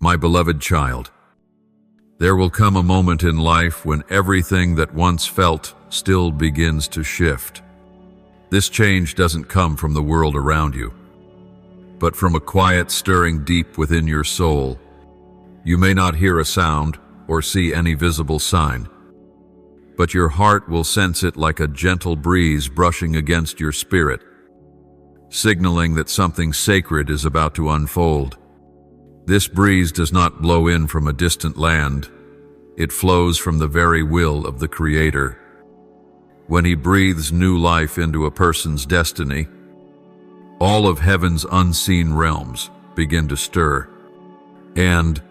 My beloved child, there will come a moment in life when everything that once felt still begins to shift. This change doesn't come from the world around you, but from a quiet stirring deep within your soul. You may not hear a sound or see any visible sign, but your heart will sense it like a gentle breeze brushing against your spirit, signaling that something sacred is about to unfold. This breeze does not blow in from a distant land. It flows from the very will of the Creator. When He breathes new life into a person's destiny, all of heaven's unseen realms begin to stir. And,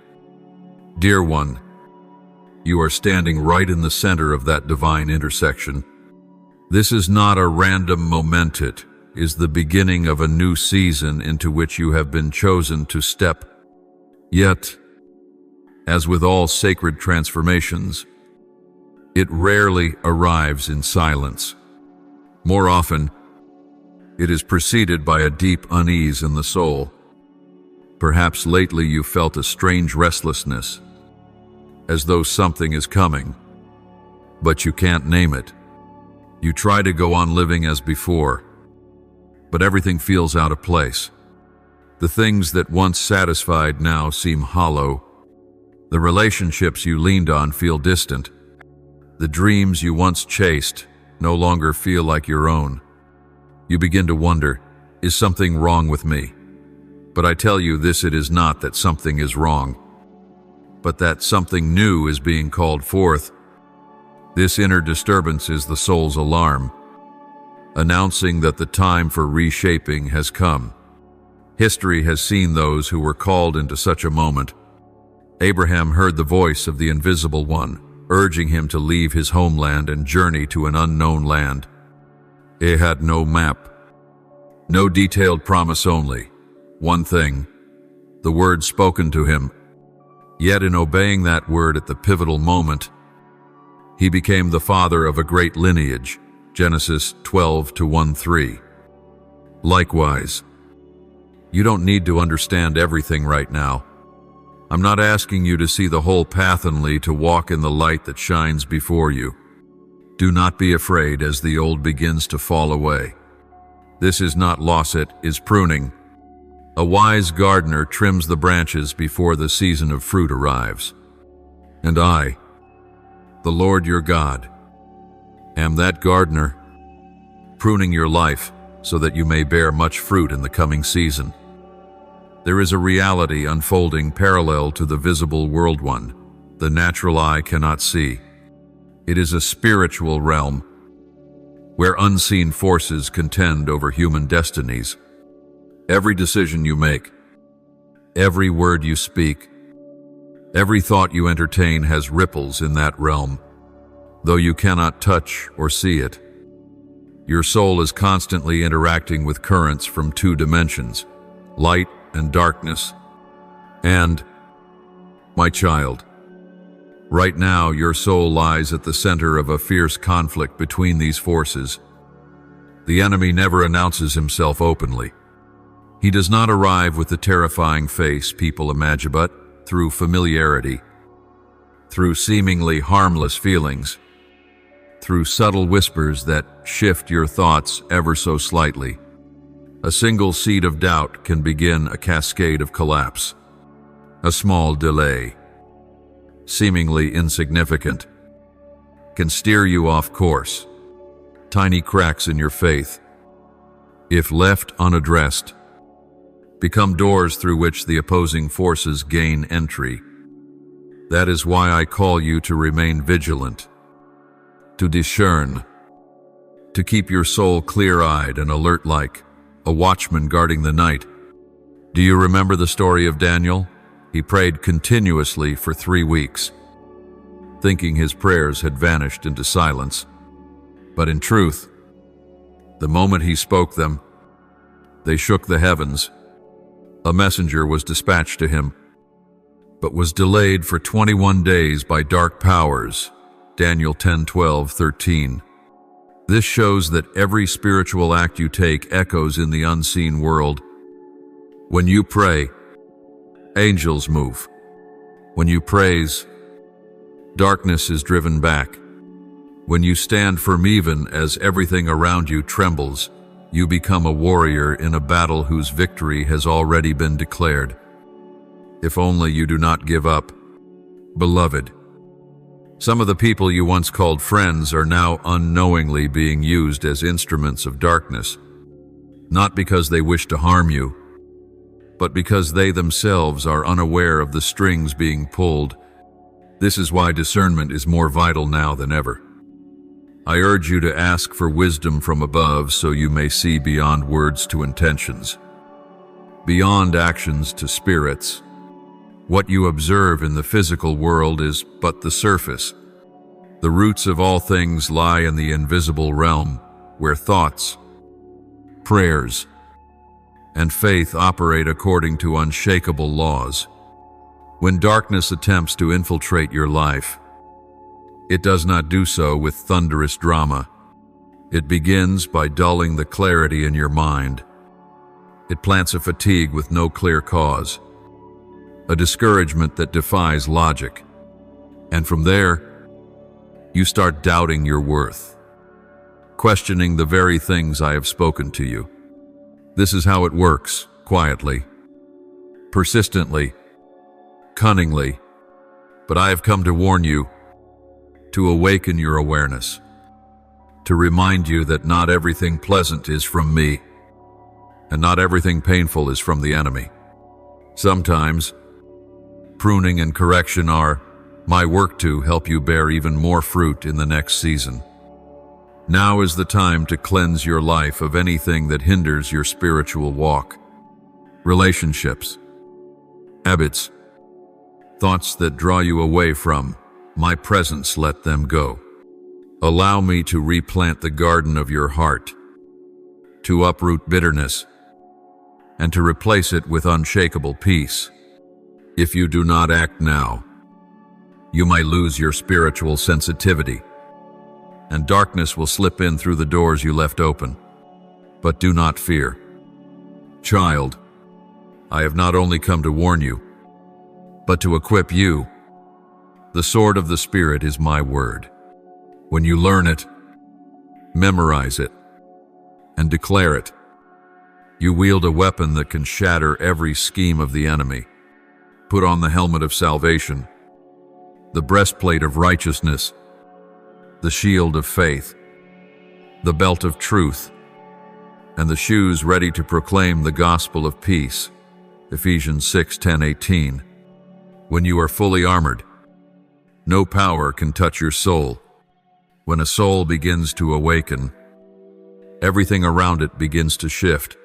dear one, you are standing right in the center of that divine intersection. This is not a random moment. It is the beginning of a new season into which you have been chosen to step. Yet, as with all sacred transformations, it rarely arrives in silence. More often, it is preceded by a deep unease in the soul. Perhaps lately you felt a strange restlessness, as though something is coming, but you can't name it. You try to go on living as before, but everything feels out of place. The things that once satisfied now seem hollow. The relationships you leaned on feel distant. The dreams you once chased no longer feel like your own. You begin to wonder, is something wrong with me? But I tell you this, it is not that something is wrong, but that something new is being called forth. This inner disturbance is the soul's alarm, announcing that the time for reshaping has come. History has seen those who were called into such a moment. Abraham heard the voice of the Invisible One, urging him to leave his homeland and journey to an unknown land. He had no map, no detailed promise, only one thing, the word spoken to him. Yet in obeying that word at the pivotal moment, he became the father of a great lineage, Genesis 12:1-3. Likewise, you don't need to understand everything right now. I'm not asking you to see the whole path, only to walk in the light that shines before you. Do not be afraid as the old begins to fall away. This is not loss, it is pruning. A wise gardener trims the branches before the season of fruit arrives. And I, the Lord your God, am that gardener, pruning your life so that you may bear much fruit in the coming season. There is a reality unfolding parallel to the visible world one, the natural eye cannot see. It is a spiritual realm where unseen forces contend over human destinies. Every decision you make, every word you speak, every thought you entertain has ripples in that realm, though you cannot touch or see it. Your soul is constantly interacting with currents from two dimensions, light and darkness. And, my child, right now your soul lies at the center of a fierce conflict between these forces. The enemy never announces himself openly. He does not arrive with the terrifying face people imagine, but through familiarity, through seemingly harmless feelings, through subtle whispers that shift your thoughts ever so slightly. A single seed of doubt can begin a cascade of collapse. A small delay, seemingly insignificant, can steer you off course. Tiny cracks in your faith, if left unaddressed, become doors through which the opposing forces gain entry. That is why I call you to remain vigilant, to discern, to keep your soul clear-eyed and alert like a watchman guarding the night. Do you remember the story of Daniel? He prayed continuously for 3 weeks, thinking his prayers had vanished into silence. But in truth, the moment he spoke them, they shook the heavens. A messenger was dispatched to him, but was delayed for 21 days by dark powers. Daniel 10:12-13. This shows that every spiritual act you take echoes in the unseen world. When you pray, angels move. When you praise, darkness is driven back. When you stand firm even as everything around you trembles, you become a warrior in a battle whose victory has already been declared. If only you do not give up. Beloved, some of the people you once called friends are now unknowingly being used as instruments of darkness, not because they wish to harm you, but because they themselves are unaware of the strings being pulled. This is why discernment is more vital now than ever. I urge you to ask for wisdom from above so you may see beyond words to intentions, beyond actions to spirits. What you observe in the physical world is but the surface. The roots of all things lie in the invisible realm, where thoughts, prayers, and faith operate according to unshakable laws. When darkness attempts to infiltrate your life, it does not do so with thunderous drama. It begins by dulling the clarity in your mind. It plants a fatigue with no clear cause, a discouragement that defies logic. And from there, you start doubting your worth, questioning the very things I have spoken to you. This is how it works, quietly, persistently, cunningly. But I have come to warn you, to awaken your awareness, to remind you that not everything pleasant is from me, and not everything painful is from the enemy. Sometimes, pruning and correction are my work to help you bear even more fruit in the next season. Now is the time to cleanse your life of anything that hinders your spiritual walk. Relationships, habits, thoughts that draw you away from my presence, let them go. Allow me to replant the garden of your heart, to uproot bitterness, and to replace it with unshakable peace. If you do not act now, you might lose your spiritual sensitivity, and darkness will slip in through the doors you left open. But do not fear. Child, I have not only come to warn you, but to equip you. The sword of the Spirit is my word. When you learn it, memorize it, and declare it, you wield a weapon that can shatter every scheme of the enemy. Put on the helmet of salvation, the breastplate of righteousness, the shield of faith, the belt of truth, and the shoes ready to proclaim the gospel of peace. Ephesians 6:10-18. When you are fully armored, no power can touch your soul. When a soul begins to awaken, everything around it begins to shift.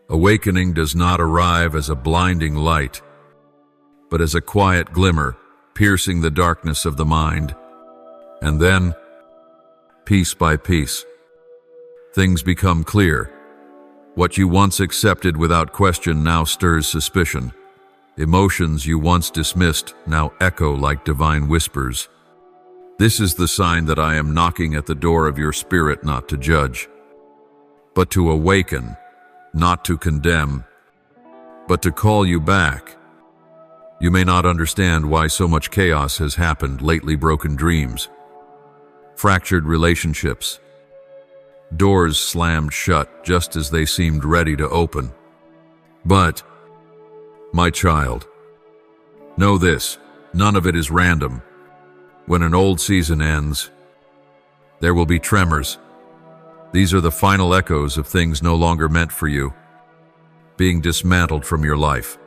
Awakening does not arrive as a blinding light, but as a quiet glimmer piercing the darkness of the mind. And then, piece by piece, things become clear. What you once accepted without question now stirs suspicion. Emotions you once dismissed now echo like divine whispers. This is the sign that I am knocking at the door of your spirit, not to judge, but to awaken, not to condemn, but to call you back. You may not understand why so much chaos has happened lately: broken dreams, fractured relationships, doors slammed shut just as they seemed ready to open. But, my child, know this, none of it is random. When an old season ends, there will be tremors. These are the final echoes of things no longer meant for you, being dismantled from your life.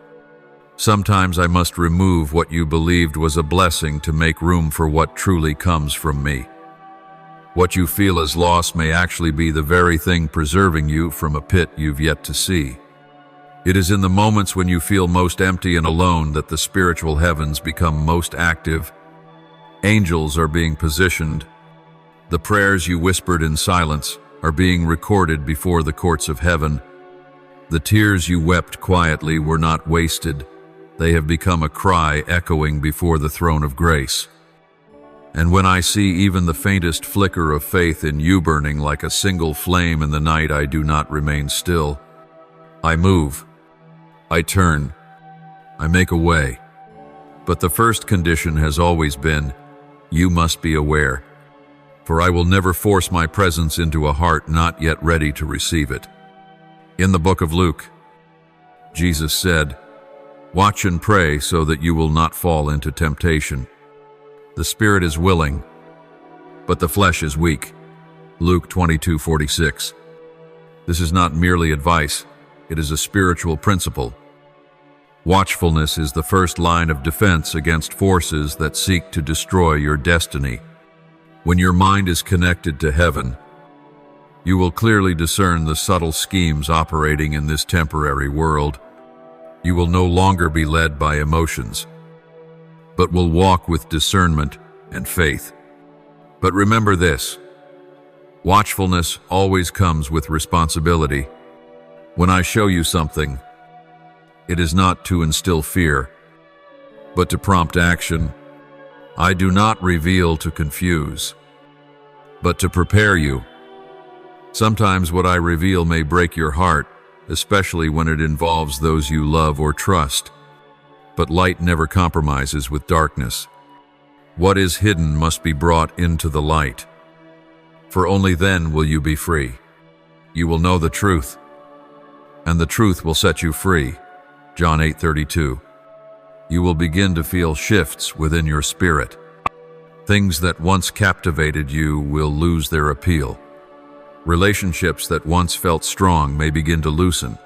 Sometimes I must remove what you believed was a blessing to make room for what truly comes from me. What you feel as loss may actually be the very thing preserving you from a pit you've yet to see. It is in the moments when you feel most empty and alone that the spiritual heavens become most active. Angels are being positioned. The prayers you whispered in silence are being recorded before the courts of heaven. The tears you wept quietly were not wasted. They have become a cry echoing before the throne of grace. And when I see even the faintest flicker of faith in you burning like a single flame in the night, I do not remain still. I move. I turn. I make a way. But the first condition has always been, you must be aware. For I will never force my presence into a heart not yet ready to receive it. In the book of Luke, Jesus said, "Watch and pray so that you will not fall into temptation. The spirit is willing, but the flesh is weak." Luke 22:46. This is not merely advice, it is a spiritual principle. Watchfulness is the first line of defense against forces that seek to destroy your destiny. When your mind is connected to heaven, you will clearly discern the subtle schemes operating in this temporary world. You will no longer be led by emotions, but will walk with discernment and faith. But remember this, watchfulness always comes with responsibility. When I show you something, it is not to instill fear, but to prompt action. I do not reveal to confuse, but to prepare you. Sometimes what I reveal may break your heart, especially when it involves those you love or trust. But light never compromises with darkness. What is hidden must be brought into the light, for only then will you be free. You will know the truth, and the truth will set you free. John 8:32. You will begin to feel shifts within your spirit. Things that once captivated you will lose their appeal. Relationships that once felt strong may begin to loosen.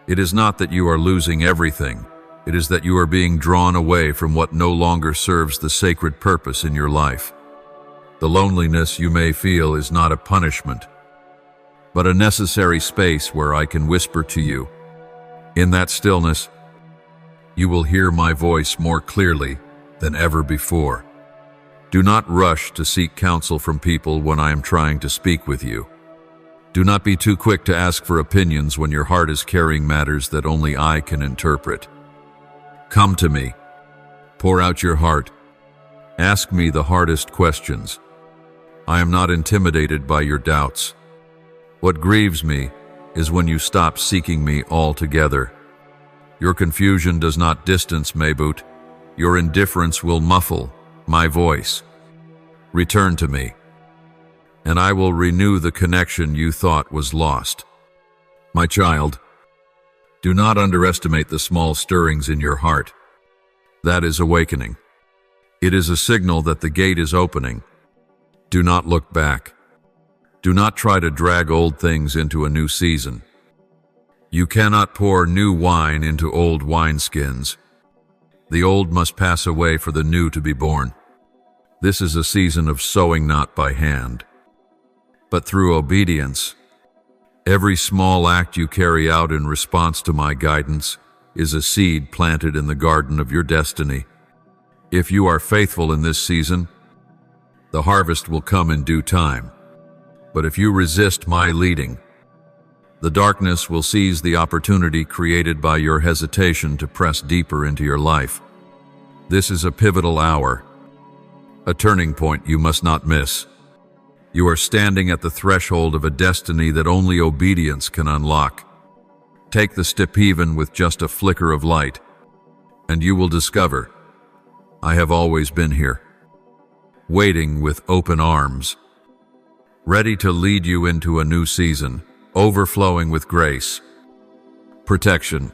It is not that you are losing everything, it is that you are being drawn away from what no longer serves the sacred purpose in your life. The loneliness you may feel is not a punishment, but a necessary space where I can whisper to you. In that stillness, you will hear my voice more clearly than ever before. Do not rush to seek counsel from people when I am trying to speak with you. Do not be too quick to ask for opinions when your heart is carrying matters that only I can interpret. Come to me. Pour out your heart. Ask me the hardest questions. I am not intimidated by your doubts. What grieves me is when you stop seeking me altogether. Your confusion does not distance Mabut. Your indifference will muffle my voice. Return to me, and I will renew the connection you thought was lost. My child, do not underestimate the small stirrings in your heart. That is awakening. It is a signal that the gate is opening. Do not look back. Do not try to drag old things into a new season. You cannot pour new wine into old wineskins. The old must pass away for the new to be born. This is a season of sowing not by hand, but through obedience. Every small act you carry out in response to my guidance is a seed planted in the garden of your destiny. If you are faithful in this season, the harvest will come in due time. But if you resist my leading, the darkness will seize the opportunity created by your hesitation to press deeper into your life. This is a pivotal hour, a turning point you must not miss. You are standing at the threshold of a destiny that only obedience can unlock. Take the step even with just a flicker of light, and you will discover, I have always been here, waiting with open arms, ready to lead you into a new season, overflowing with grace, protection,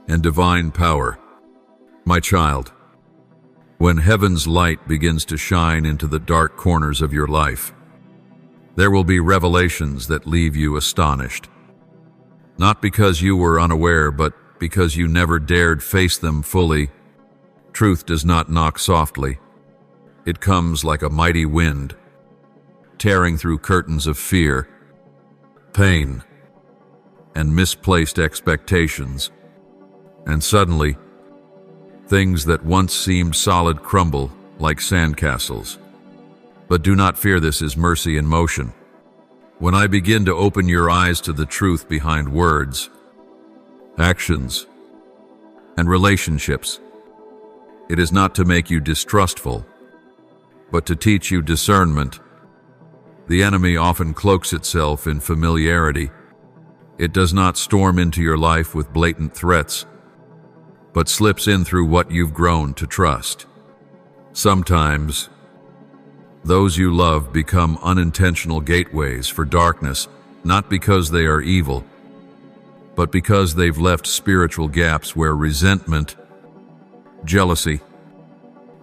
and divine power. My child, when heaven's light begins to shine into the dark corners of your life, there will be revelations that leave you astonished. Not because you were unaware, but because you never dared face them fully. Truth does not knock softly. It comes like a mighty wind, tearing through curtains of fear, pain, and misplaced expectations. And suddenly, things that once seemed solid crumble like sandcastles. But do not fear, this is mercy in motion. When I begin to open your eyes to the truth behind words, actions, and relationships, it is not to make you distrustful, but to teach you discernment. The enemy often cloaks itself in familiarity. It does not storm into your life with blatant threats. but slips in through what you've grown to trust. Sometimes, those you love become unintentional gateways for darkness, not because they are evil, but because they've left spiritual gaps where resentment, jealousy,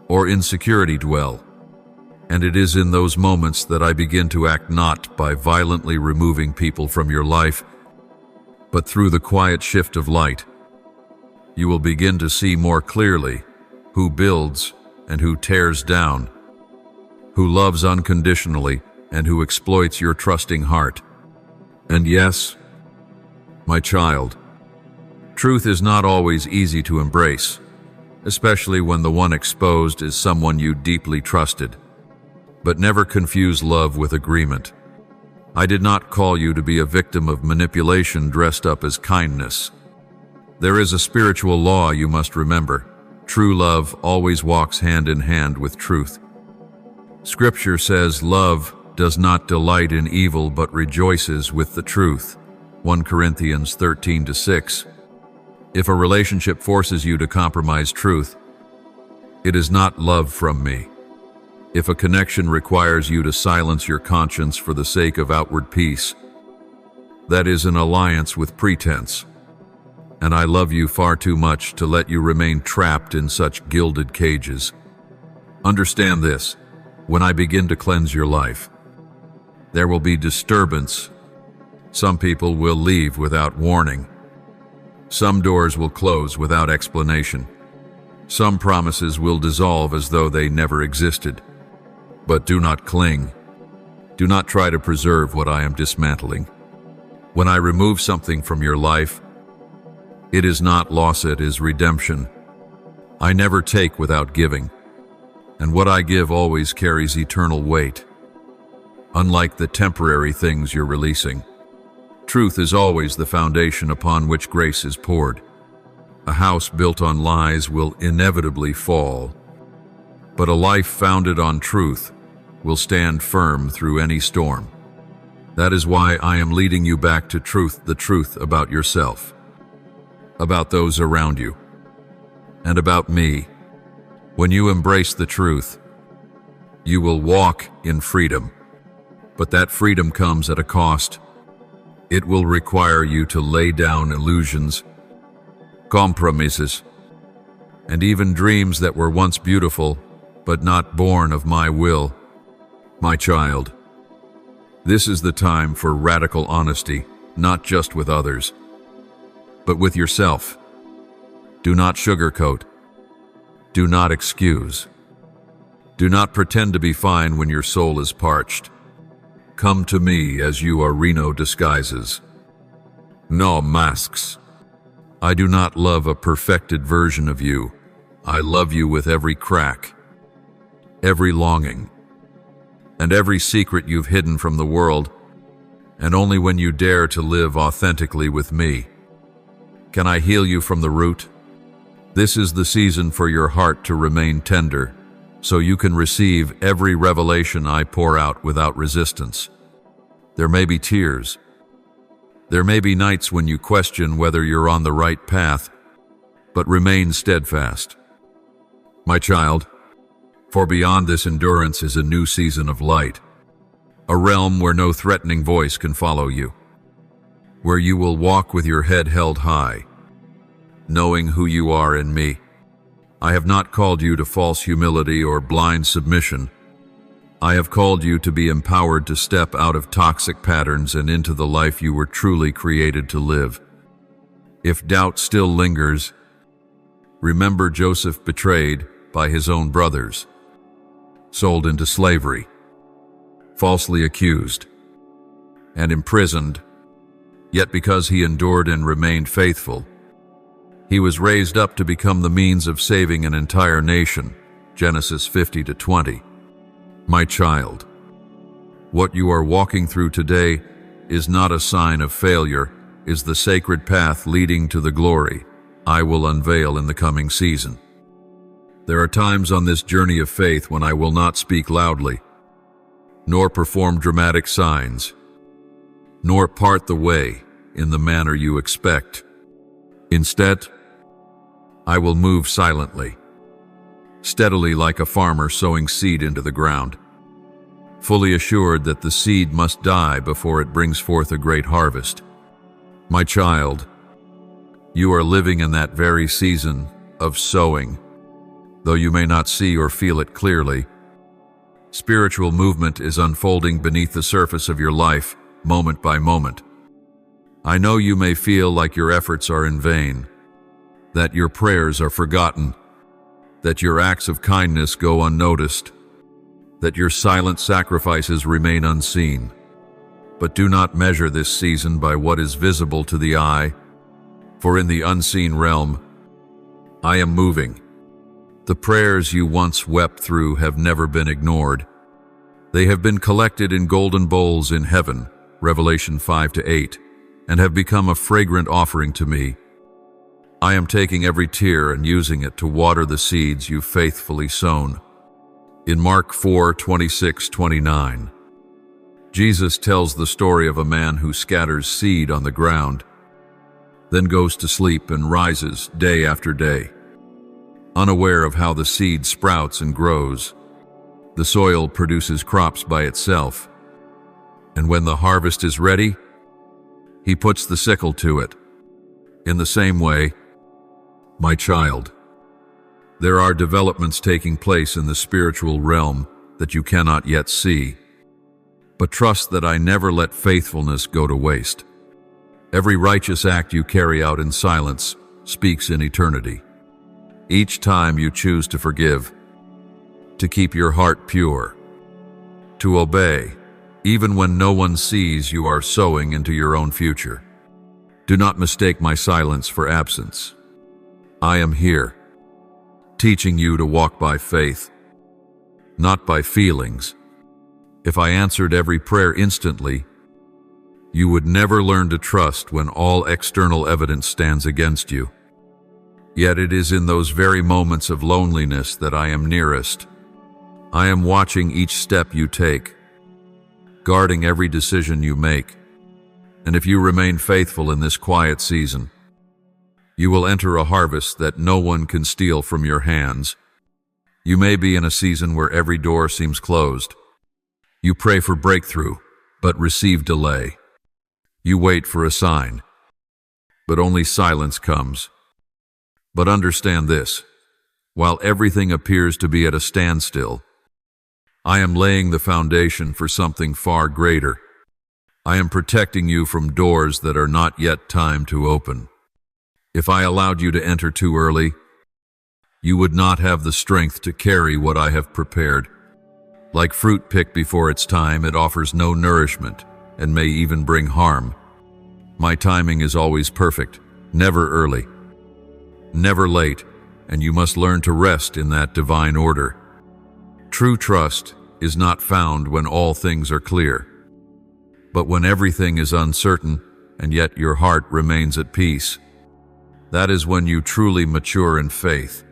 or insecurity dwell. And it is in those moments that I begin to act, not by violently removing people from your life, but through the quiet shift of light. You will begin to see more clearly who builds and who tears down, who loves unconditionally and who exploits your trusting heart. And yes, my child, truth is not always easy to embrace, especially when the one exposed is someone you deeply trusted. But never confuse love with agreement. I did not call you to be a victim of manipulation dressed up as kindness. There is a spiritual law you must remember. True love always walks hand in hand with truth. Scripture says love does not delight in evil but rejoices with the truth. 1 Corinthians 13:6. If a relationship forces you to compromise truth, it is not love from me. If a connection requires you to silence your conscience for the sake of outward peace, that is an alliance with pretense. And I love you far too much to let you remain trapped in such gilded cages. Understand this: when I begin to cleanse your life, there will be disturbance. Some people will leave without warning. Some doors will close without explanation. Some promises will dissolve as though they never existed. But do not cling. Do not try to preserve what I am dismantling. When I remove something from your life, it is not loss, it is redemption. I never take without giving, and what I give always carries eternal weight. Unlike the temporary things you're releasing, truth is always the foundation upon which grace is poured. A house built on lies will inevitably fall, but a life founded on truth will stand firm through any storm. That is why I am leading you back to truth, the truth about yourself, about those around you, and about me. When you embrace the truth, you will walk in freedom. But that freedom comes at a cost. It will require you to lay down illusions, compromises, and even dreams that were once beautiful, but not born of my will. My child, this is the time for radical honesty, not just with others, but with yourself. Do not sugarcoat. Do not excuse. Do not pretend to be fine when your soul is parched. Come to me as you are Reno disguises. No masks. I do not love a perfected version of you. I love you with every crack, every longing, and every secret you've hidden from the world, and only when you dare to live authentically with me can I heal you from the root. This is the season for your heart to remain tender, so you can receive every revelation I pour out without resistance. There may be tears. There may be nights when you question whether you're on the right path, but remain steadfast. My child, for beyond this endurance is a new season of light, a realm where no threatening voice can follow you, where you will walk with your head held high, knowing who you are in me. I have not called you to false humility or blind submission. I have called you to be empowered to step out of toxic patterns and into the life you were truly created to live. If doubt still lingers, remember Joseph, betrayed by his own brothers, sold into slavery, falsely accused, and imprisoned, yet because he endured and remained faithful, he was raised up to become the means of saving an entire nation. Genesis 50-20. My child, what you are walking through today is not a sign of failure, is the sacred path leading to the glory I will unveil in the coming season. There are times on this journey of faith when I will not speak loudly, nor perform dramatic signs, nor part the way in the manner you expect. Instead, I will move silently, steadily like a farmer sowing seed into the ground, fully assured that the seed must die before it brings forth a great harvest. My child, you are living in that very season of sowing. Though you may not see or feel it clearly, spiritual movement is unfolding beneath the surface of your life, moment by moment. I know you may feel like your efforts are in vain, that your prayers are forgotten, that your acts of kindness go unnoticed, that your silent sacrifices remain unseen. But do not measure this season by what is visible to the eye, for in the unseen realm, I am moving. The prayers you once wept through have never been ignored. They have been collected in golden bowls in heaven, Revelation 5-8, and have become a fragrant offering to me. I am taking every tear and using it to water the seeds you faithfully sown. In Mark 4:26-29, Jesus tells the story of a man who scatters seed on the ground, then goes to sleep and rises day after day, unaware of how the seed sprouts and grows. The soil produces crops by itself, and when the harvest is ready, he puts the sickle to it. In the same way, my child, there are developments taking place in the spiritual realm that you cannot yet see, but trust that I never let faithfulness go to waste. Every righteous act you carry out in silence speaks in eternity. Each time you choose to forgive, to keep your heart pure, to obey, even when no one sees, you are sowing into your own future. Do not mistake my silence for absence. I am here, teaching you to walk by faith, not by feelings. If I answered every prayer instantly, you would never learn to trust when all external evidence stands against you. Yet it is in those very moments of loneliness that I am nearest. I am watching each step you take, guarding every decision you make. And if you remain faithful in this quiet season, you will enter a harvest that no one can steal from your hands. You may be in a season where every door seems closed. You pray for breakthrough, but receive delay. You wait for a sign, but only silence comes. But understand this, while everything appears to be at a standstill, I am laying the foundation for something far greater. I am protecting you from doors that are not yet time to open. If I allowed you to enter too early, you would not have the strength to carry what I have prepared. Like fruit picked before its time, it offers no nourishment and may even bring harm. My timing is always perfect, never early, never late, and you must learn to rest in that divine order. True trust is not found when all things are clear, but when everything is uncertain and yet your heart remains at peace. That is when you truly mature in faith.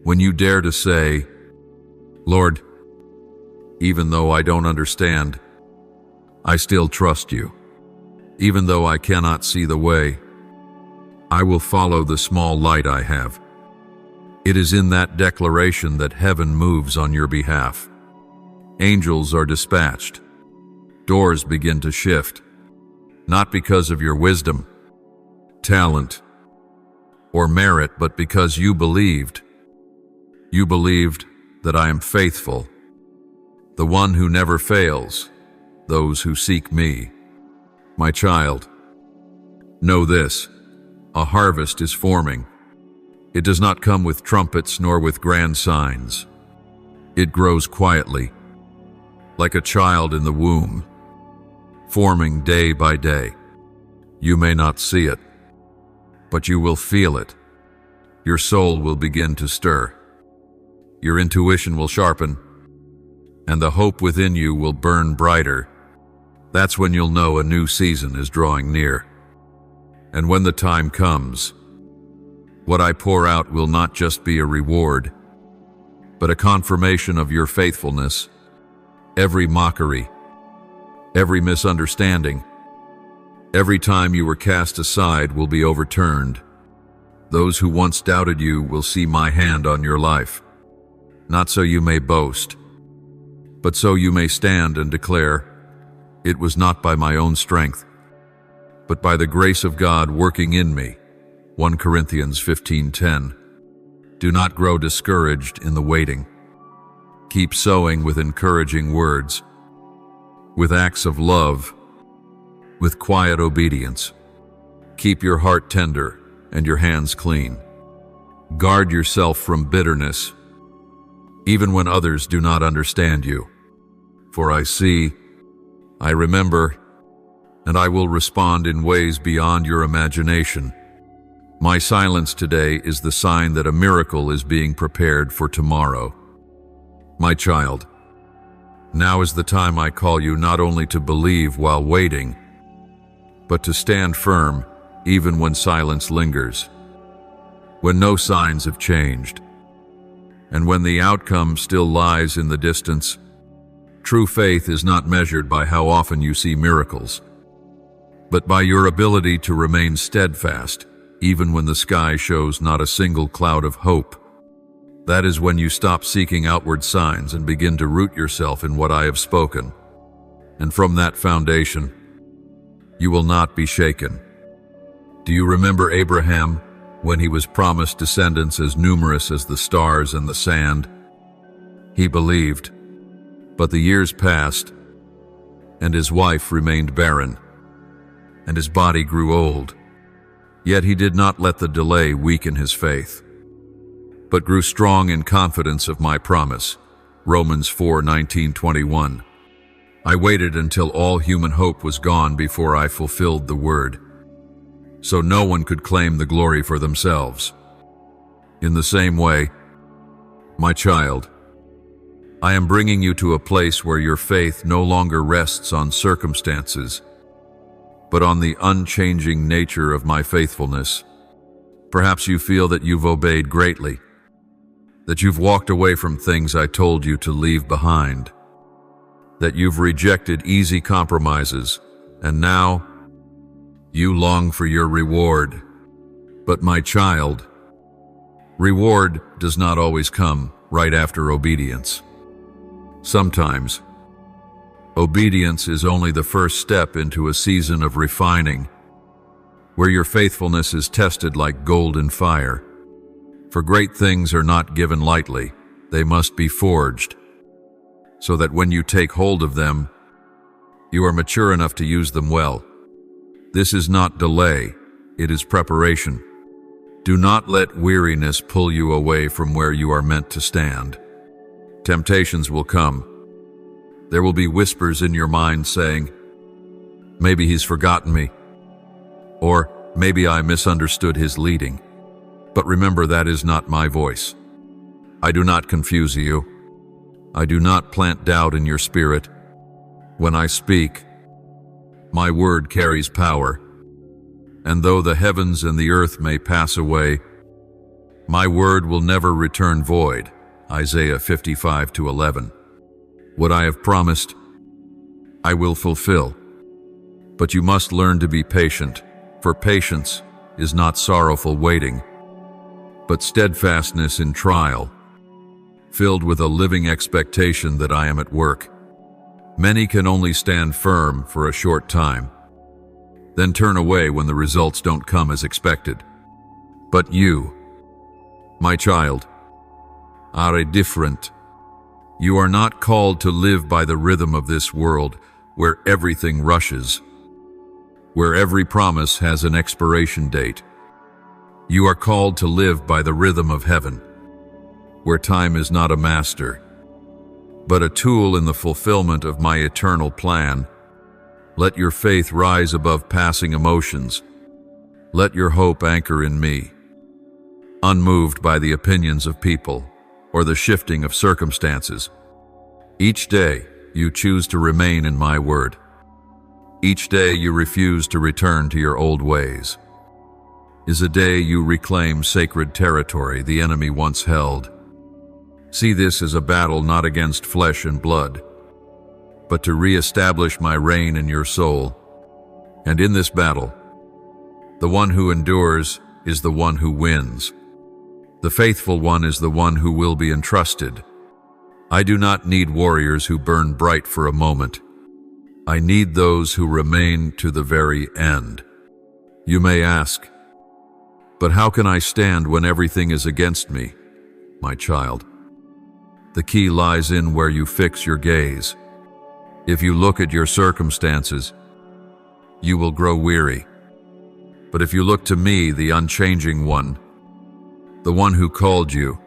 When you dare to say, Lord, even though I don't understand, I still trust you. Even though I cannot see the way, I will follow the small light I have. It is in that declaration that heaven moves on your behalf. Angels are dispatched. Doors begin to shift, not because of your wisdom, talent, or merit, but because you believed. You believed that I am faithful, the one who never fails, those who seek me. My child, know this, a harvest is forming. It does not come with trumpets nor with grand signs. It grows quietly, like a child in the womb, forming day by day. You may not see it, but you will feel it. Your soul will begin to stir. Your intuition will sharpen, and the hope within you will burn brighter. That's when you'll know a new season is drawing near. And when the time comes, what I pour out will not just be a reward, but a confirmation of your faithfulness. Every mockery, every misunderstanding, every time you were cast aside will be overturned. Those who once doubted you will see my hand on your life, not so you may boast, but so you may stand and declare, it was not by my own strength, but by the grace of God working in me. 1 Corinthians 15:10. Do not grow discouraged in the waiting. Keep sowing with encouraging words, with acts of love, with quiet obedience. Keep your heart tender and your hands clean. Guard yourself from bitterness, even when others do not understand you. For I see, I remember, and I will respond in ways beyond your imagination. My silence today is the sign that a miracle is being prepared for tomorrow. My child, now is the time I call you not only to believe while waiting, but to stand firm even when silence lingers, when no signs have changed, and when the outcome still lies in the distance. True faith is not measured by how often you see miracles, but by your ability to remain steadfast even when the sky shows not a single cloud of hope. That is when you stop seeking outward signs and begin to root yourself in what I have spoken. And from that foundation, you will not be shaken. Do you remember Abraham when he was promised descendants as numerous as the stars and the sand? He believed, but the years passed, and his wife remained barren, and his body grew old. Yet he did not let the delay weaken his faith, but grew strong in confidence of my promise. Romans 4:19-21. I waited until all human hope was gone before I fulfilled the word, so no one could claim the glory for themselves. In the same way, my child, I am bringing you to a place where your faith no longer rests on circumstances, but on the unchanging nature of my faithfulness. Perhaps you feel that you've obeyed greatly, that you've walked away from things I told you to leave behind, that you've rejected easy compromises, and now you long for your reward. But my child, reward does not always come right after obedience. Sometimes, obedience is only the first step into a season of refining, where your faithfulness is tested like gold in fire. For great things are not given lightly, they must be forged, so that when you take hold of them, you are mature enough to use them well. This is not delay, it is preparation. Do not let weariness pull you away from where you are meant to stand. Temptations will come. There will be whispers in your mind saying, maybe he's forgotten me, or maybe I misunderstood his leading. But remember, that is not my voice. I do not confuse you. I do not plant doubt in your spirit. When I speak, my word carries power. And though the heavens and the earth may pass away, my word will never return void. Isaiah 55:11. What I have promised, I will fulfill. But you must learn to be patient, for patience is not sorrowful waiting, but steadfastness in trial, filled with a living expectation that I am at work. Many can only stand firm for a short time, then turn away when the results don't come as expected. But you, my child, are different. You are not called to live by the rhythm of this world, where everything rushes, where every promise has an expiration date. You are called to live by the rhythm of heaven, where time is not a master, but a tool in the fulfillment of my eternal plan. Let your faith rise above passing emotions. Let your hope anchor in me, unmoved by the opinions of people or the shifting of circumstances. Each day, you choose to remain in my word. Each day you refuse to return to your old ways is a day you reclaim sacred territory the enemy once held. See this as a battle not against flesh and blood, but to re-establish my reign in your soul. And in this battle, the one who endures is the one who wins. The faithful one is the one who will be entrusted. I do not need warriors who burn bright for a moment. I need those who remain to the very end. You may ask, but how can I stand when everything is against me? My child, the key lies in where you fix your gaze. If you look at your circumstances, you will grow weary. But if you look to me, the unchanging one, the one who called you,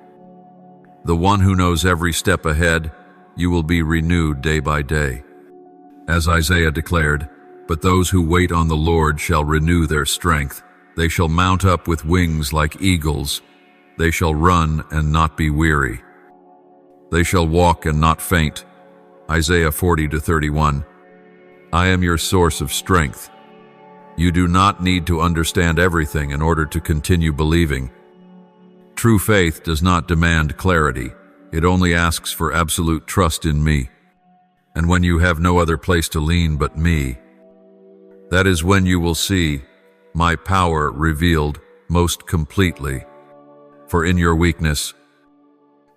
the one who knows every step ahead, you will be renewed day by day. As Isaiah declared, "But those who wait on the Lord shall renew their strength. They shall mount up with wings like eagles. They shall run and not be weary. They shall walk and not faint." Isaiah 40-31. I am your source of strength. You do not need to understand everything in order to continue believing. True faith does not demand clarity. It only asks for absolute trust in me. And when you have no other place to lean but me, that is when you will see my power revealed most completely. For in your weakness,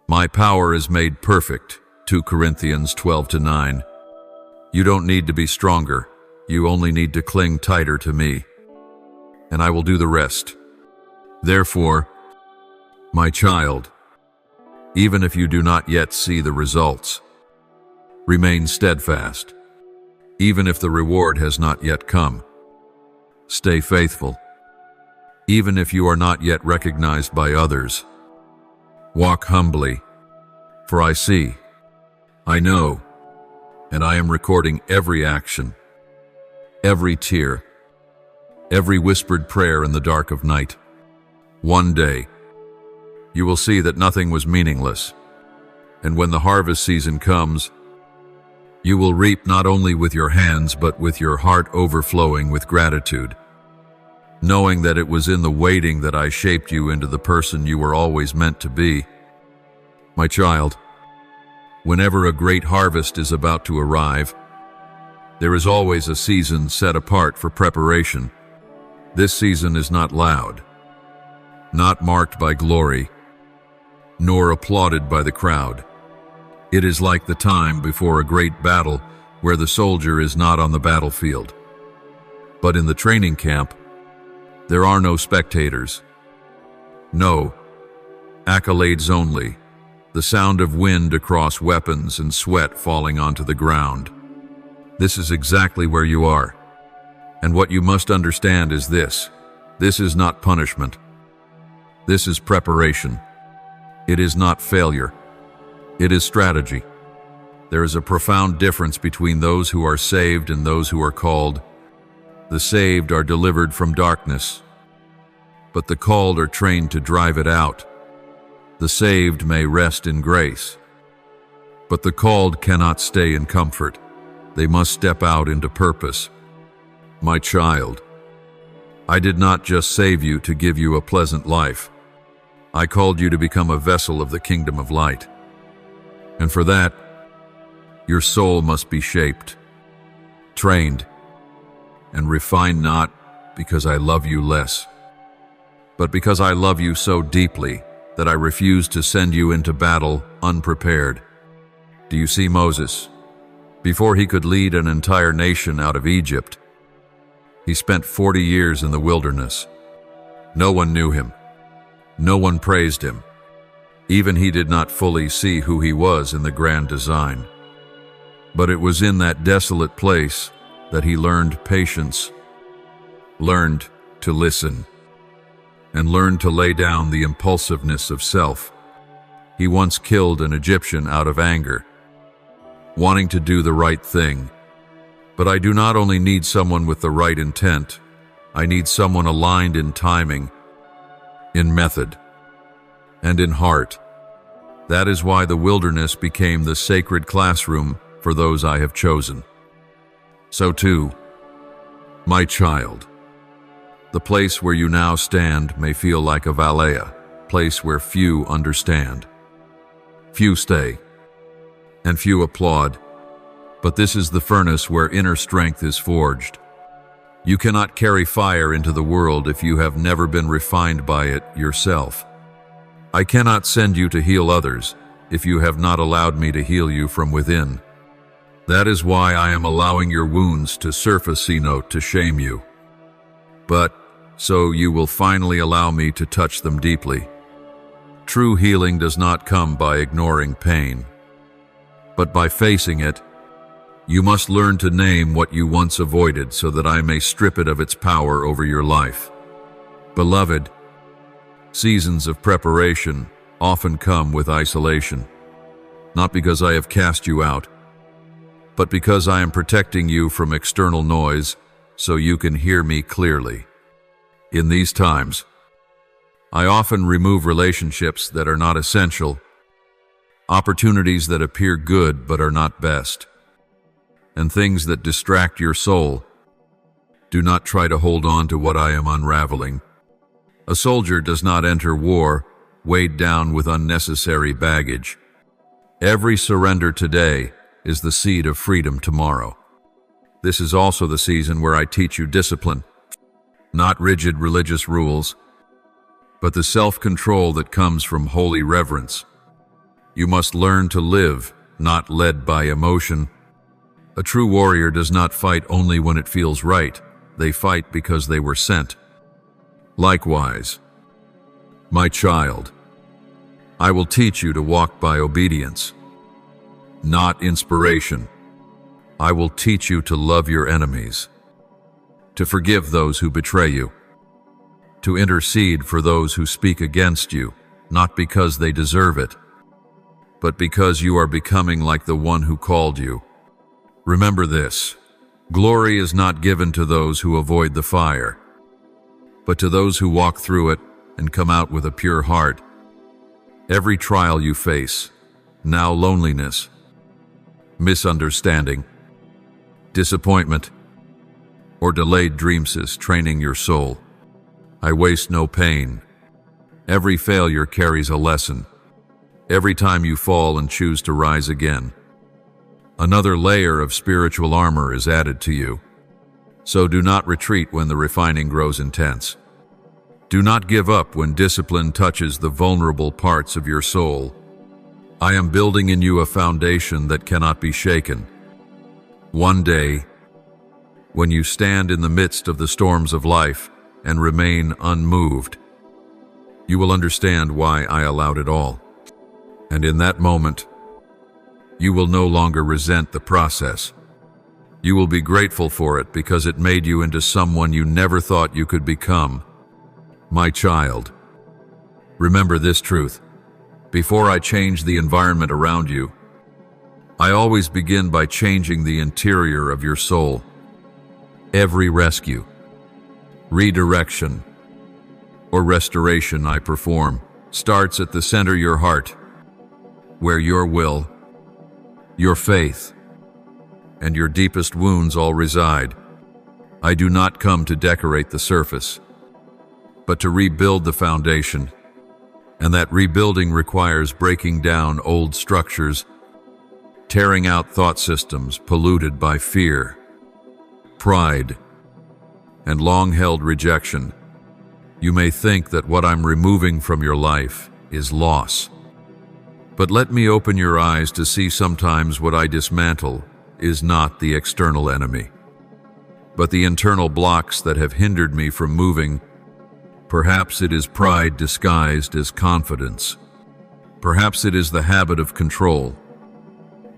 my power is made perfect. 2 Corinthians 12-9. You don't need to be stronger. You only need to cling tighter to me, and I will do the rest. Therefore, my child, even if you do not yet see the results, remain steadfast. Even if the reward has not yet come, stay faithful. Even if you are not yet recognized by others, walk humbly, for I see, I know, and I am recording every action, every tear, every whispered prayer in the dark of night. One day, you will see that nothing was meaningless, and when the harvest season comes, you will reap not only with your hands but with your heart overflowing with gratitude, knowing that it was in the waiting that I shaped you into the person you were always meant to be. My child, whenever a great harvest is about to arrive, there is always a season set apart for preparation. This season is not loud, not marked by glory, nor applauded by the crowd. It is like the time before a great battle where the soldier is not on the battlefield, but in the training camp. There are no spectators, no accolades only, the sound of wind across weapons and sweat falling onto the ground. This is exactly where you are. And what you must understand is this. This is not punishment. This is preparation. It is not failure. It is strategy. There is a profound difference between those who are saved and those who are called. The saved are delivered from darkness, but the called are trained to drive it out. The saved may rest in grace, but the called cannot stay in comfort. They must step out into purpose. My child, I did not just save you to give you a pleasant life. I called you to become a vessel of the kingdom of light. And for that, your soul must be shaped, trained, and refined, not because I love you less, but because I love you so deeply that I refuse to send you into battle unprepared. Do you see Moses? Before he could lead an entire nation out of Egypt, he spent 40 years in the wilderness. No one knew him. No one praised him. Even he did not fully see who he was in the grand design. But it was in that desolate place that he learned patience, learned to listen, and learned to lay down the impulsiveness of self. He once killed an Egyptian out of anger, wanting to do the right thing. But I do not only need someone with the right intent, I need someone aligned in timing, in method, and in heart. That is why the wilderness became the sacred classroom for those I have chosen. So too, my child, the place where you now stand may feel like a valley, a place where few understand, few stay, and few applaud. But this is the furnace where inner strength is forged. You cannot carry fire into the world if you have never been refined by it yourself. I cannot send you to heal others if you have not allowed me to heal you from within. That is why I am allowing your wounds to surface to shame you. But so you will finally allow me to touch them deeply. True healing does not come by ignoring pain, but by facing it. You must learn to name what you once avoided so that I may strip it of its power over your life. Beloved, seasons of preparation often come with isolation, not because I have cast you out, but because I am protecting you from external noise so you can hear me clearly. In these times, I often remove relationships that are not essential, opportunities that appear good but are not best, and things that distract your soul. Do not try to hold on to what I am unraveling. A soldier does not enter war weighed down with unnecessary baggage. Every surrender today is the seed of freedom tomorrow. This is also the season where I teach you discipline, not rigid religious rules, but the self-control that comes from holy reverence. You must learn to live, not led by emotion. A true warrior does not fight only when it feels right. They fight because they were sent. Likewise, my child, I will teach you to walk by obedience, not inspiration. I will teach you to love your enemies, to forgive those who betray you, to intercede for those who speak against you, not because they deserve it, but because you are becoming like the one who called you. Remember this: glory is not given to those who avoid the fire, but to those who walk through it and come out with a pure heart. Every trial you face, now loneliness, misunderstanding, disappointment, or delayed dreams, is training your soul. I waste no pain. Every failure carries a lesson. Every time you fall and choose to rise again, another layer of spiritual armor is added to you. So do not retreat when the refining grows intense. Do not give up when discipline touches the vulnerable parts of your soul. I am building in you a foundation that cannot be shaken. One day, when you stand in the midst of the storms of life and remain unmoved, you will understand why I allowed it all. And in that moment, you will no longer resent the process. You will be grateful for it because it made you into someone you never thought you could become. My child, remember this truth. Before I change the environment around you, I always begin by changing the interior of your soul. Every rescue, redirection, or restoration I perform starts at the center of your heart, where your will, your faith, and your deepest wounds all reside. I do not come to decorate the surface, but to rebuild the foundation. And that rebuilding requires breaking down old structures, tearing out thought systems polluted by fear, pride, and long-held rejection. You may think that what I'm removing from your life is loss. But let me open your eyes to see sometimes what I dismantle is not the external enemy, but the internal blocks that have hindered me from moving. Perhaps it is pride disguised as confidence. Perhaps it is the habit of control,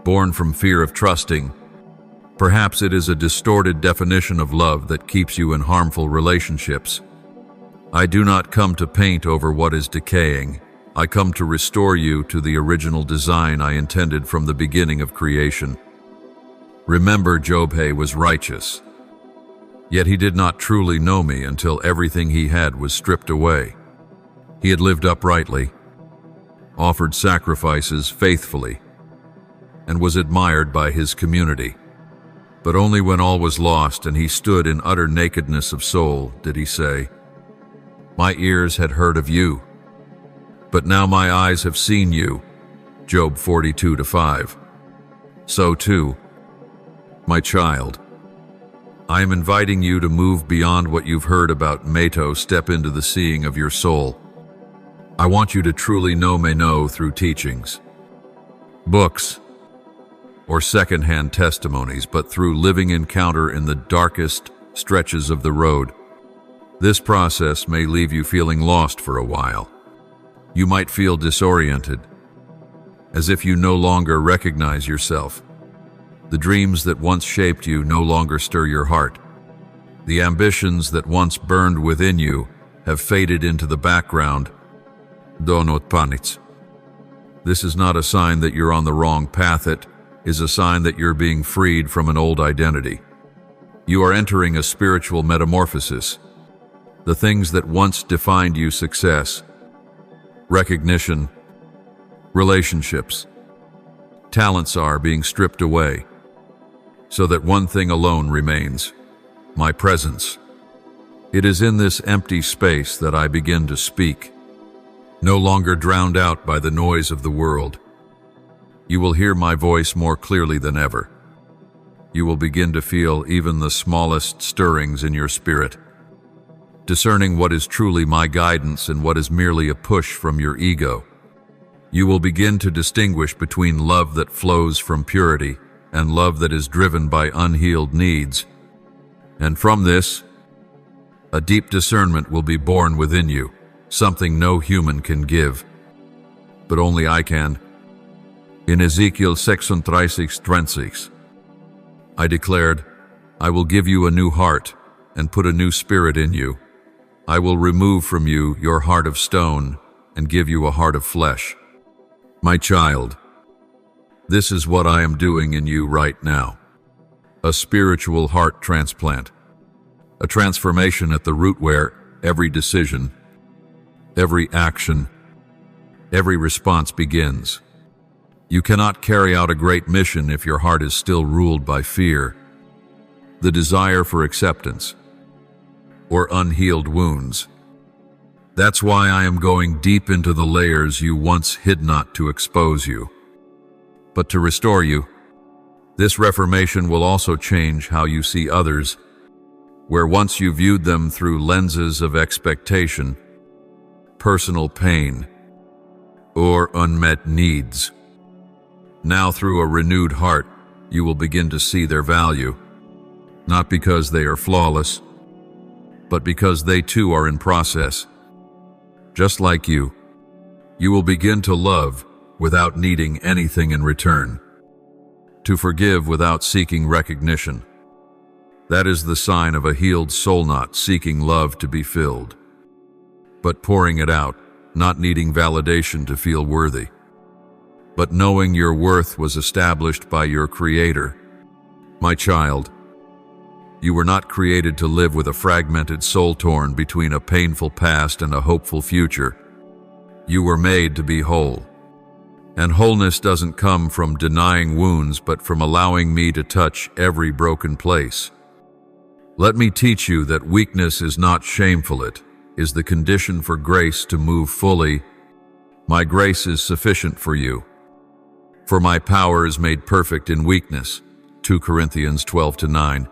born from fear of trusting. Perhaps it is a distorted definition of love that keeps you in harmful relationships. I do not come to paint over what is decaying. I come to restore you to the original design I intended from the beginning of creation. Remember, Job was righteous, yet he did not truly know me until everything he had was stripped away. He had lived uprightly, offered sacrifices faithfully, and was admired by his community. But only when all was lost and he stood in utter nakedness of soul did he say, "My ears had heard of you, but now my eyes have seen you." Job 42:5. So too, my child, I am inviting you to move beyond what you've heard about Meto, step into the seeing of your soul. I want you to truly know Meno through teachings, books, or second-hand testimonies, but through living encounter in the darkest stretches of the road. This process may leave you feeling lost for a while. You might feel disoriented, as if you no longer recognize yourself. The dreams that once shaped you no longer stir your heart. The ambitions that once burned within you have faded into the background. Donot panits. This is not a sign that you're on the wrong path. It is a sign that you're being freed from an old identity. You are entering a spiritual metamorphosis. The things that once defined you, success, recognition, relationships, talents, are being stripped away, so that one thing alone remains: my presence. It is in this empty space that I begin to speak, no longer drowned out by the noise of the world. You will hear my voice more clearly than ever. You will begin to feel even the smallest stirrings in your spirit, discerning what is truly my guidance and what is merely a push from your ego. You will begin to distinguish between love that flows from purity and love that is driven by unhealed needs. And from this, a deep discernment will be born within you, something no human can give, but only I can. In Ezekiel 36:26, I declared, I will give you a new heart and put a new spirit in you. I will remove from you your heart of stone and give you a heart of flesh. My child, this is what I am doing in you right now. A spiritual heart transplant. A transformation at the root where every decision, every action, every response begins. You cannot carry out a great mission if your heart is still ruled by fear, the desire for acceptance, or unhealed wounds. That's why I am going deep into the layers you once hid, not to expose you, but to restore you. This reformation will also change how you see others, where once you viewed them through lenses of expectation, personal pain, or unmet needs. Now, through a renewed heart, you will begin to see their value, not because they are flawless, but because they too are in process. Just like you will begin to love without needing anything in return, to forgive without seeking recognition. That is the sign of a healed soul, not seeking love to be filled, but pouring it out, not needing validation to feel worthy, but knowing your worth was established by your Creator. My child, you were not created to live with a fragmented soul torn between a painful past and a hopeful future. You were made to be whole. And wholeness doesn't come from denying wounds, but from allowing me to touch every broken place. Let me teach you that weakness is not shameful. It is the condition for grace to move fully. My grace is sufficient for you, for my power is made perfect in weakness. 2 Corinthians 12:9.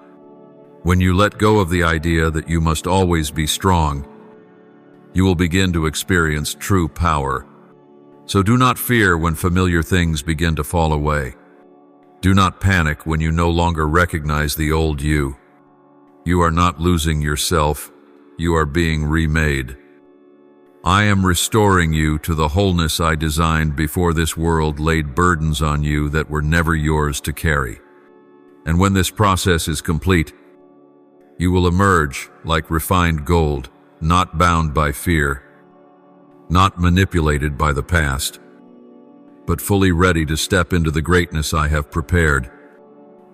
When you let go of the idea that you must always be strong, you will begin to experience true power. So do not fear when familiar things begin to fall away. Do not panic when you no longer recognize the old you. You are not losing yourself, you are being remade. I am restoring you to the wholeness I designed before this world laid burdens on you that were never yours to carry. And when this process is complete, you will emerge like refined gold, not bound by fear, not manipulated by the past, but fully ready to step into the greatness I have prepared.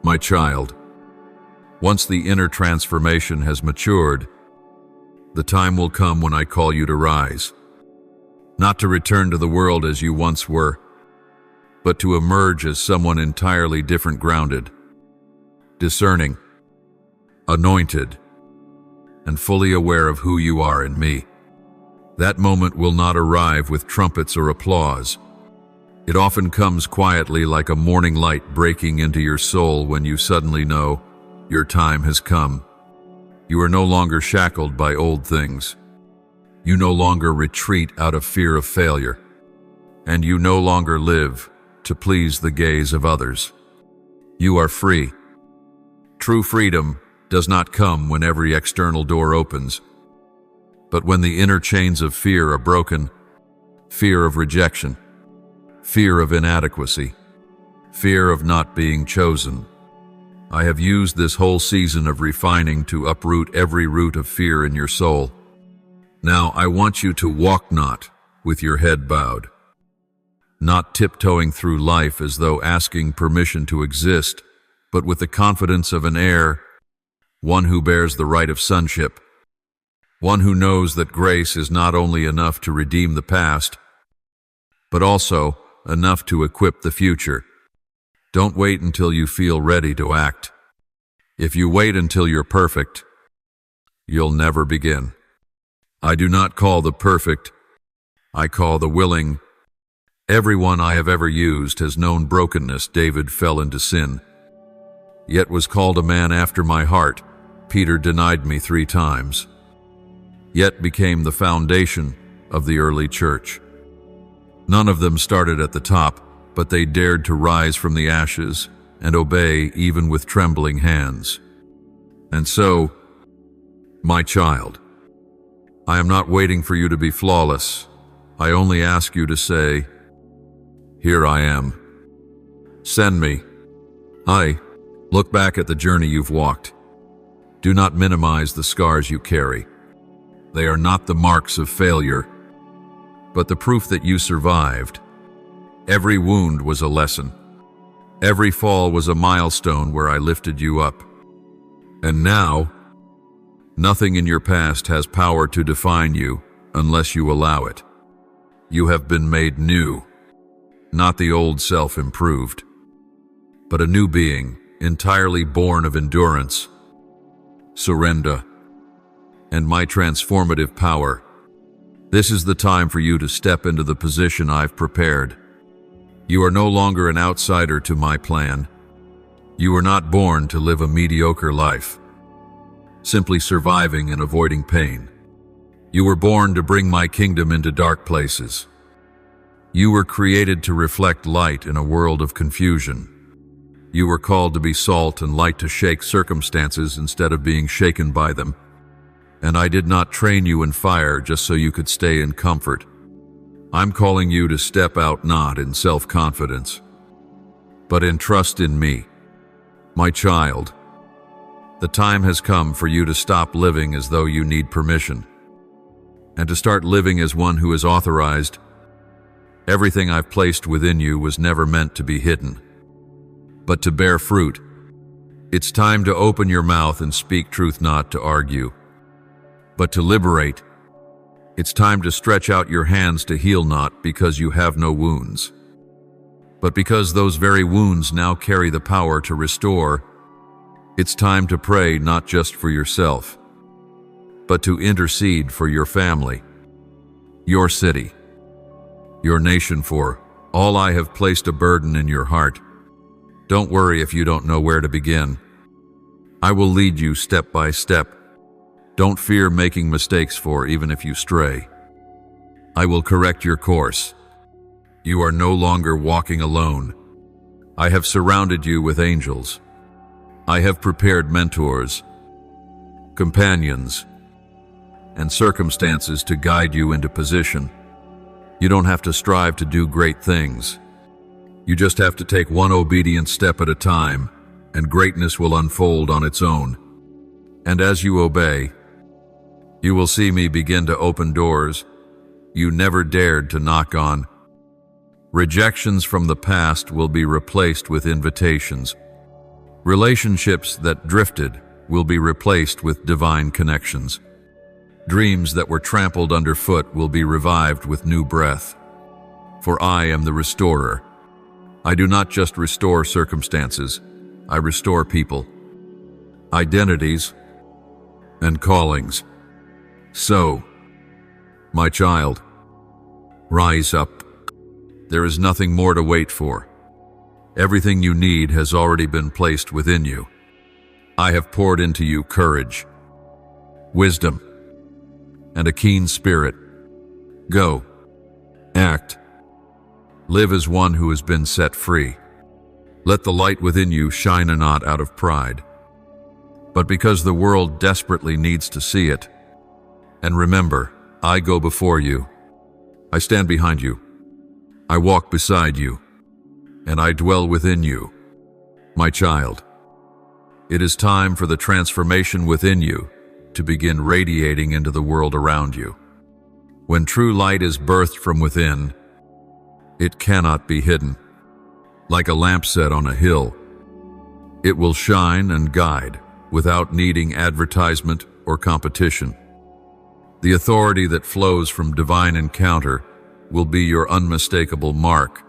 My child, once the inner transformation has matured, the time will come when I call you to rise, not to return to the world as you once were, but to emerge as someone entirely different, grounded, discerning, anointed, and fully aware of who you are in me. That moment will not arrive with trumpets or applause. It often comes quietly, like a morning light breaking into your soul, when you suddenly know your time has come. You are no longer shackled by old things. You no longer retreat out of fear of failure. And you no longer live to please the gaze of others. You are free. True freedom does not come when every external door opens, but when the inner chains of fear are broken, fear of rejection, fear of inadequacy, fear of not being chosen. I have used this whole season of refining to uproot every root of fear in your soul. Now I want you to walk not with your head bowed, not tiptoeing through life as though asking permission to exist, but with the confidence of an heir, one who bears the right of sonship, one who knows that grace is not only enough to redeem the past, but also enough to equip the future. Don't wait until you feel ready to act. If you wait until you're perfect, you'll never begin. I do not call the perfect, I call the willing. Everyone I have ever used has known brokenness. David fell into sin, yet was called a man after my heart. Peter denied me 3 times, yet became the foundation of the early church. None of them started at the top, but they dared to rise from the ashes and obey even with trembling hands. And so, my child, I am not waiting for you to be flawless. I only ask you to say, "Here I am. Send me." Look back at the journey you've walked. Do not minimize the scars you carry. They are not the marks of failure, but the proof that you survived. Every wound was a lesson. Every fall was a milestone where I lifted you up. And now, nothing in your past has power to define you unless you allow it. You have been made new, not the old self improved, but a new being, entirely born of endurance, surrender, and my transformative power. This is the time for you to step into the position I've prepared. You are no longer an outsider to my plan. You were not born to live a mediocre life, simply surviving and avoiding pain. You were born to bring my kingdom into dark places. You were created to reflect light in a world of confusion. You were called to be salt and light, to shake circumstances instead of being shaken by them. And I did not train you in fire just so you could stay in comfort. I'm calling you to step out not in self-confidence, but in trust in me. My child, the time has come for you to stop living as though you need permission, and to start living as one who is authorized. Everything I've placed within you was never meant to be hidden, but to bear fruit. It's time to open your mouth and speak truth, not to argue, but to liberate. It's time to stretch out your hands to heal, not because you have no wounds, but because those very wounds now carry the power to restore. It's time to pray not just for yourself, but to intercede for your family, your city, your nation. For all I have placed a burden in your heart. Don't worry if you don't know where to begin. I will lead you step by step. Don't fear making mistakes, for even if you stray, I will correct your course. You are no longer walking alone. I have surrounded you with angels. I have prepared mentors, companions, and circumstances to guide you into position. You don't have to strive to do great things. You just have to take one obedient step at a time, and greatness will unfold on its own. And as you obey, you will see me begin to open doors you never dared to knock on. Rejections from the past will be replaced with invitations. Relationships that drifted will be replaced with divine connections. Dreams that were trampled underfoot will be revived with new breath. For I am the restorer. I do not just restore circumstances, I restore people, identities, and callings. So, my child, rise up. There is nothing more to wait for. Everything you need has already been placed within you. I have poured into you courage, wisdom, and a keen spirit. Go, act, live as one who has been set free. Let the light within you shine not out of pride, but because the world desperately needs to see it. And remember, I go before you. I stand behind you. I walk beside you, and I dwell within you, my child. It is time for the transformation within you to begin radiating into the world around you. When true light is birthed from within, it cannot be hidden. Like a lamp set on a hill, it will shine and guide without needing advertisement or competition. The authority that flows from divine encounter will be your unmistakable mark.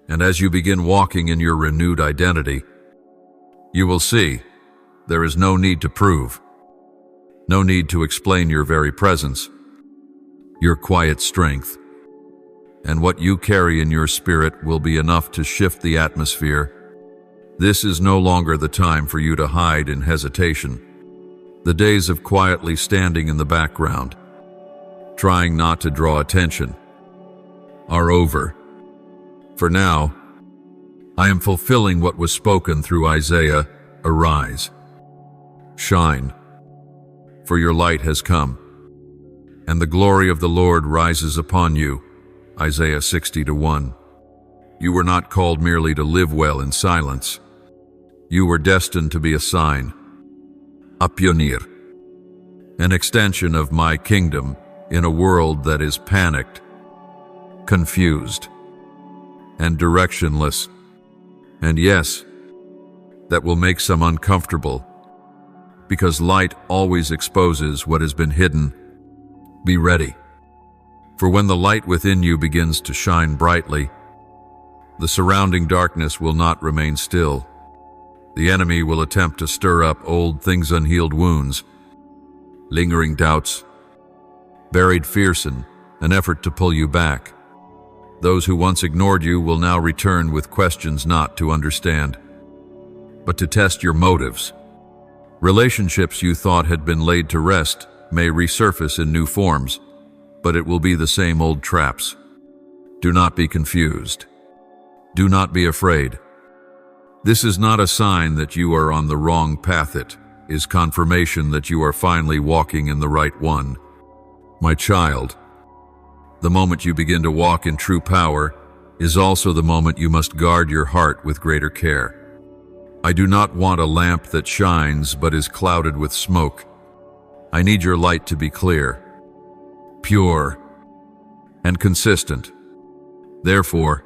And as you begin walking in your renewed identity, you will see there is no need to prove, no need to explain your very presence, your quiet strength, and what you carry in your spirit will be enough to shift the atmosphere. This is no longer the time for you to hide in hesitation. The days of quietly standing in the background, trying not to draw attention, are over. For now, I am fulfilling what was spoken through Isaiah. Arise, shine, for your light has come, and the glory of the Lord rises upon you. Isaiah 60:1. You were not called merely to live well in silence. You were destined to be a sign, a pioneer, an extension of my kingdom in a world that is panicked, confused, and directionless. And yes, that will make some uncomfortable, because light always exposes what has been hidden. Be ready, for when the light within you begins to shine brightly, the surrounding darkness will not remain still. The enemy will attempt to stir up old things, unhealed wounds, lingering doubts, buried fears, an effort to pull you back. Those who once ignored you will now return with questions, not to understand, but to test your motives. Relationships you thought had been laid to rest may resurface in new forms, but it will be the same old traps. Do not be confused. Do not be afraid. This is not a sign that you are on the wrong path. It is confirmation that you are finally walking in the right one. My child, the moment you begin to walk in true power is also the moment you must guard your heart with greater care. I do not want a lamp that shines but is clouded with smoke. I need your light to be clear, pure, and consistent. Therefore,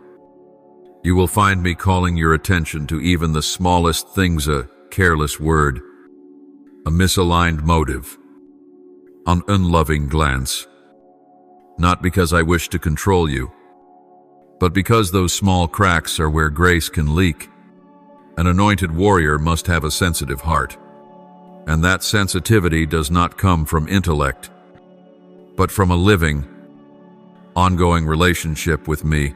you will find me calling your attention to even the smallest things: a careless word, a misaligned motive, an unloving glance. Not because I wish to control you, but because those small cracks are where grace can leak. An anointed warrior must have a sensitive heart, and that sensitivity does not come from intellect, but from a living, ongoing relationship with me.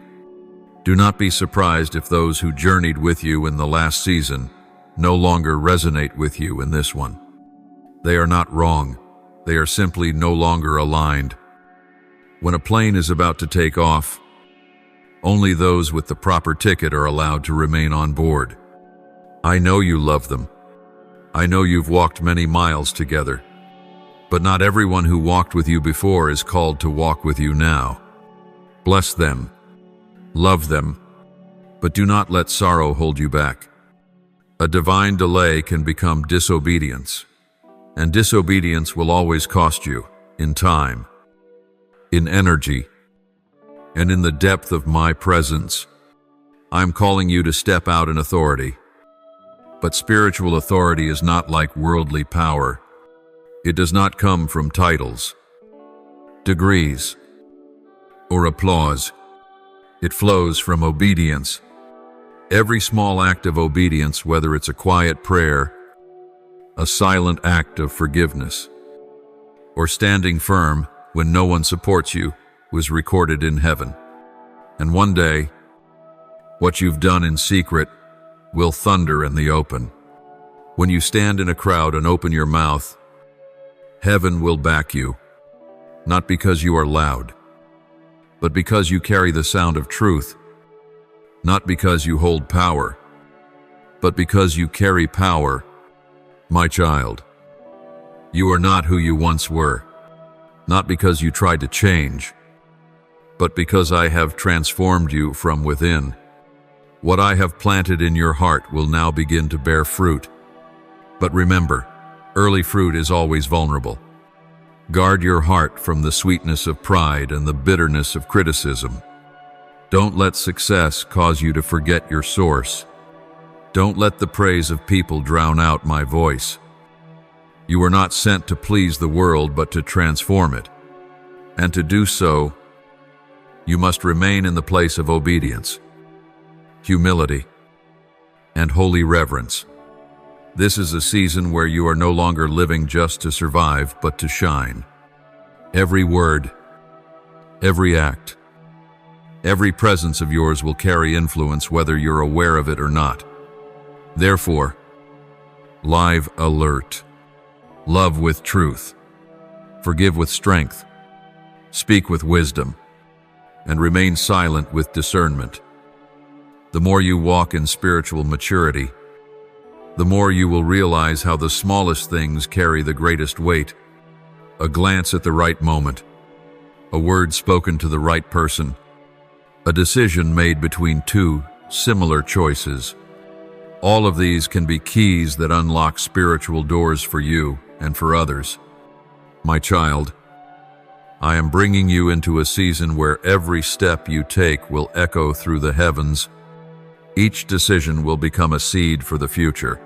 Do not be surprised if those who journeyed with you in the last season no longer resonate with you in this one. They are not wrong. They are simply no longer aligned. When a plane is about to take off, only those with the proper ticket are allowed to remain on board. I know you love them. I know you've walked many miles together, but not everyone who walked with you before is called to walk with you now. Bless them, love them, but do not let sorrow hold you back. A divine delay can become disobedience, and disobedience will always cost you in time, in energy, and in the depth of my presence. I'm calling you to step out in authority. But spiritual authority is not like worldly power. It does not come from titles, degrees, or applause. It flows from obedience. Every small act of obedience, whether it's a quiet prayer, a silent act of forgiveness, or standing firm when no one supports you, was recorded in heaven. And one day, what you've done in secret will thunder in the open. When you stand in a crowd and open your mouth, heaven will back you, not because you are loud, but because you carry the sound of truth, not because you hold power, but because you carry power. My child, you are not who you once were, not because you tried to change, but because I have transformed you from within. What I have planted in your heart will now begin to bear fruit. But remember, early fruit is always vulnerable. Guard your heart from the sweetness of pride and the bitterness of criticism. Don't let success cause you to forget your source. Don't let the praise of people drown out my voice. You were not sent to please the world, but to transform it. And to do so, you must remain in the place of obedience, humility, and holy reverence. This is a season where you are no longer living just to survive, but to shine. Every word, every act, every presence of yours will carry influence whether you're aware of it or not. Therefore, live alert. Love with truth. Forgive with strength. Speak with wisdom. And remain silent with discernment. The more you walk in spiritual maturity, the more you will realize how the smallest things carry the greatest weight. A glance at the right moment, a word spoken to the right person, a decision made between two similar choices. All of these can be keys that unlock spiritual doors for you and for others. My child, I am bringing you into a season where every step you take will echo through the heavens. Each decision will become a seed for the future.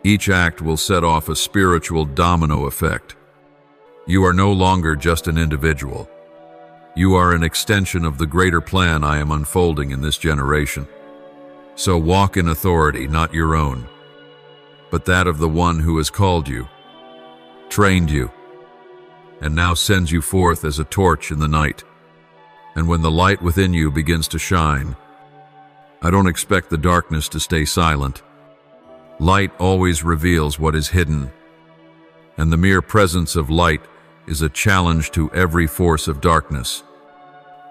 Each act will set off a spiritual domino effect. You are no longer just an individual. You are an extension of the greater plan I am unfolding in this generation. So walk in authority, not your own, but that of the one who has called you, trained you, and now sends you forth as a torch in the night. And when the light within you begins to shine, I don't expect the darkness to stay silent. Light always reveals what is hidden, and the mere presence of light is a challenge to every force of darkness.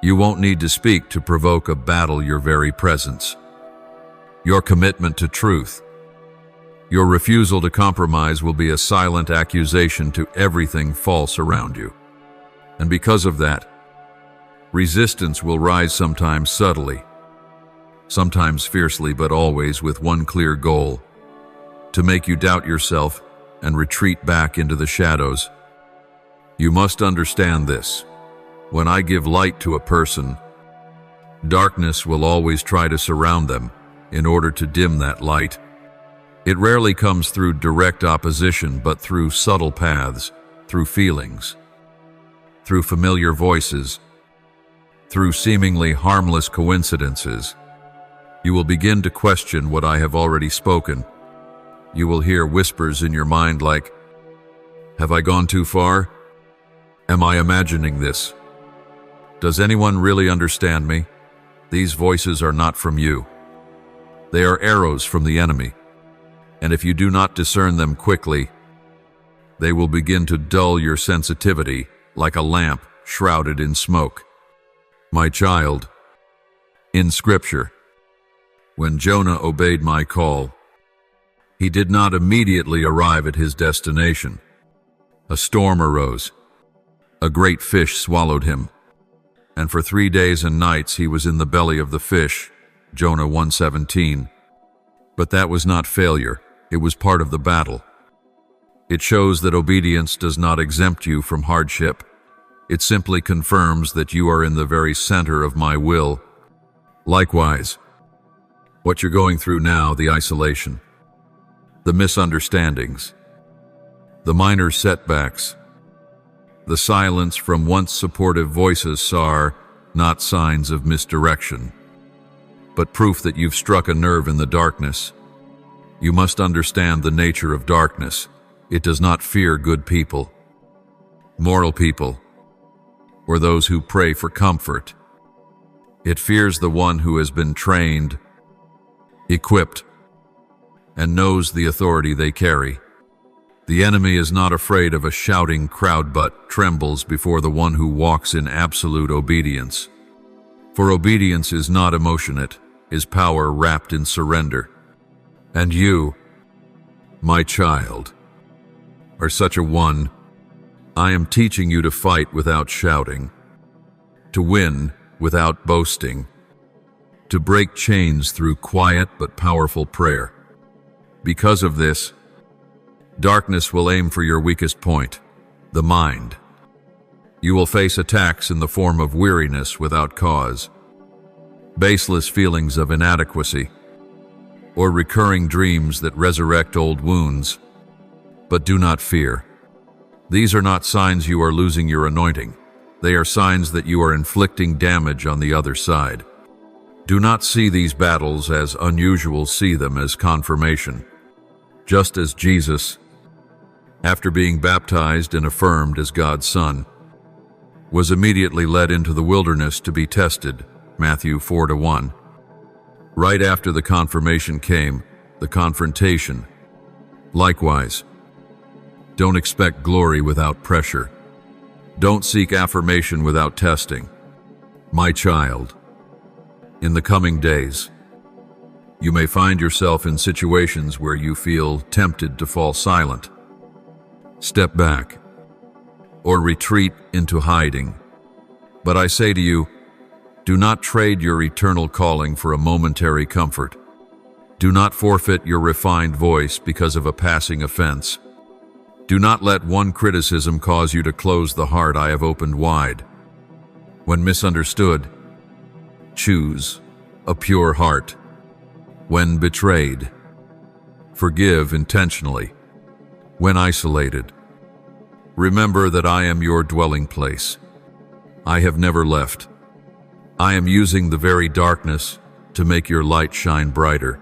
You won't need to speak to provoke a battle your very presence. Your commitment to truth, your refusal to compromise will be a silent accusation to everything false around you. And because of that, resistance will rise sometimes subtly, sometimes fiercely, but always with one clear goal: to make you doubt yourself and retreat back into the shadows. You must understand this. When I give light to a person, darkness will always try to surround them in order to dim that light. It rarely comes through direct opposition, but through subtle paths, through feelings, through familiar voices, through seemingly harmless coincidences. You will begin to question what I have already spoken. You will hear whispers in your mind like, "Have I gone too far? Am I imagining this? Does anyone really understand me?" These voices are not from you. They are arrows from the enemy. And if you do not discern them quickly, they will begin to dull your sensitivity like a lamp shrouded in smoke. My child, in Scripture, when Jonah obeyed my call, he did not immediately arrive at his destination. A storm arose. A great fish swallowed him. And for 3 days and nights he was in the belly of the fish, Jonah 1:17. But that was not failure. It was part of the battle. It shows that obedience does not exempt you from hardship. It simply confirms that you are in the very center of my will. Likewise, what you're going through now, the isolation, the misunderstandings, the minor setbacks, the silence from once supportive voices are not signs of misdirection, but proof that you've struck a nerve in the darkness. You must understand the nature of darkness. It does not fear good people, moral people, or those who pray for comfort. It fears the one who has been trained, equipped, and knows the authority they carry. The enemy is not afraid of a shouting crowd but trembles before the one who walks in absolute obedience. For obedience is not emotionate, is power wrapped in surrender. And you, my child, are such a one. I am teaching you to fight without shouting, to win without boasting, to break chains through quiet but powerful prayer. Because of this, darkness will aim for your weakest point, the mind. You will face attacks in the form of weariness without cause, baseless feelings of inadequacy, or recurring dreams that resurrect old wounds. But do not fear. These are not signs you are losing your anointing. They are signs that you are inflicting damage on the other side. Do not see these battles as unusual, see them as confirmation. Just as Jesus, after being baptized and affirmed as God's Son, was immediately led into the wilderness to be tested, Matthew 4:1. Right after the confirmation came the confrontation. Likewise, don't expect glory without pressure. Don't seek affirmation without testing. My child, in the coming days, you may find yourself in situations where you feel tempted to fall silent, step back, or retreat into hiding. But I say to you, do not trade your eternal calling for a momentary comfort. Do not forfeit your refined voice because of a passing offense. Do not let one criticism cause you to close the heart I have opened wide. When misunderstood, choose a pure heart. When betrayed, forgive intentionally. When isolated, remember that I am your dwelling place. I have never left. I am using the very darkness to make your light shine brighter.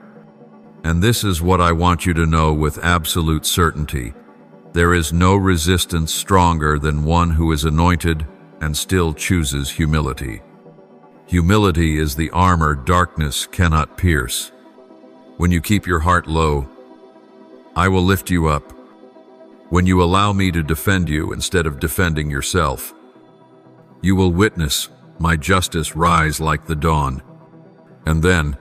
And this is what I want you to know with absolute certainty. There is no resistance stronger than one who is anointed and still chooses humility. Humility is the armor darkness cannot pierce. When you keep your heart low, I will lift you up. When you allow me to defend you instead of defending yourself, you will witness my justice rise like the dawn. And then,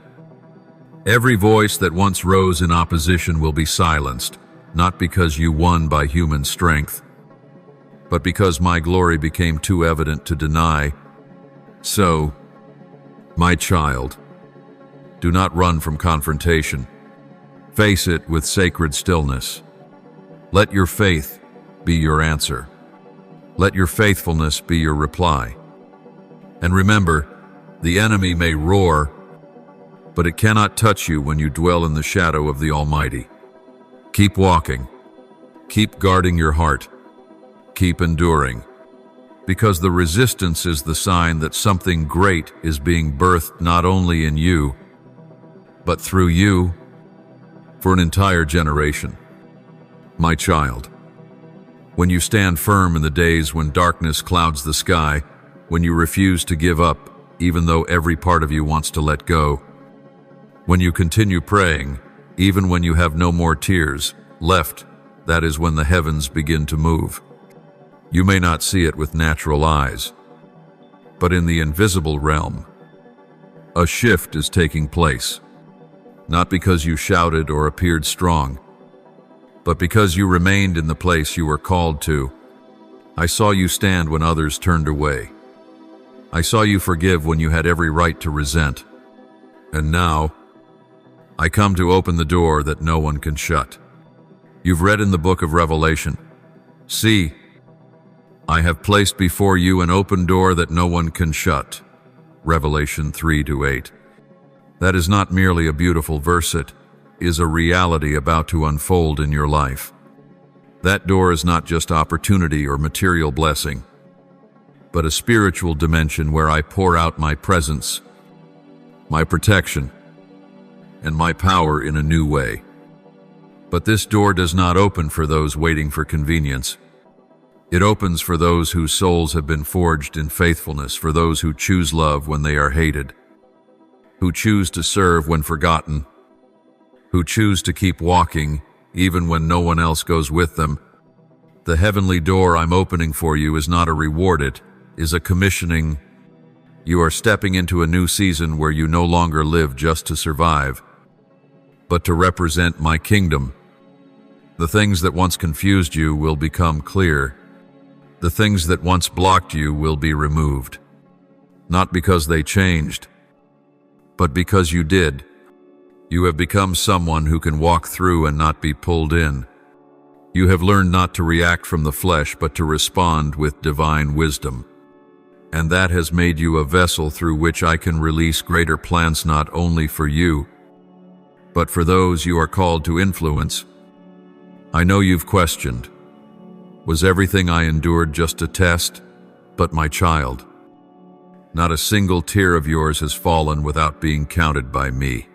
every voice that once rose in opposition will be silenced, not because you won by human strength, but because my glory became too evident to deny. So, my child, do not run from confrontation. Face it with sacred stillness. Let your faith be your answer. Let your faithfulness be your reply. And remember, the enemy may roar, but it cannot touch you when you dwell in the shadow of the Almighty. Keep walking. Keep guarding your heart. Keep enduring. Because the resistance is the sign that something great is being birthed not only in you, but through you for an entire generation. My child, when you stand firm in the days when darkness clouds the sky, when you refuse to give up even though every part of you wants to let go, when you continue praying even when you have no more tears left, that is when the heavens begin to move. You may not see it with natural eyes, but in the invisible realm, a shift is taking place. Not because you shouted or appeared strong, but because you remained in the place you were called to. I saw you stand when others turned away. I saw you forgive when you had every right to resent. And now, I come to open the door that no one can shut. You've read in the book of Revelation, "See, I have placed before you an open door that no one can shut." Revelation 3-8. That is not merely a beautiful verse, it is a reality about to unfold in your life. That door is not just opportunity or material blessing, but a spiritual dimension where I pour out my presence, my protection, and my power in a new way. But this door does not open for those waiting for convenience. It opens for those whose souls have been forged in faithfulness, for those who choose love when they are hated, who choose to serve when forgotten, who choose to keep walking even when no one else goes with them. The heavenly door I'm opening for you is not a reward, it is a commissioning. You are stepping into a new season where you no longer live just to survive, but to represent my kingdom. The things that once confused you will become clear. The things that once blocked you will be removed. Not because they changed, but because you did. You have become someone who can walk through and not be pulled in. You have learned not to react from the flesh, but to respond with divine wisdom. And that has made you a vessel through which I can release greater plans not only for you, but for those you are called to influence. I know you've questioned, was everything I endured just a test? But my child, not a single tear of yours has fallen without being counted by me.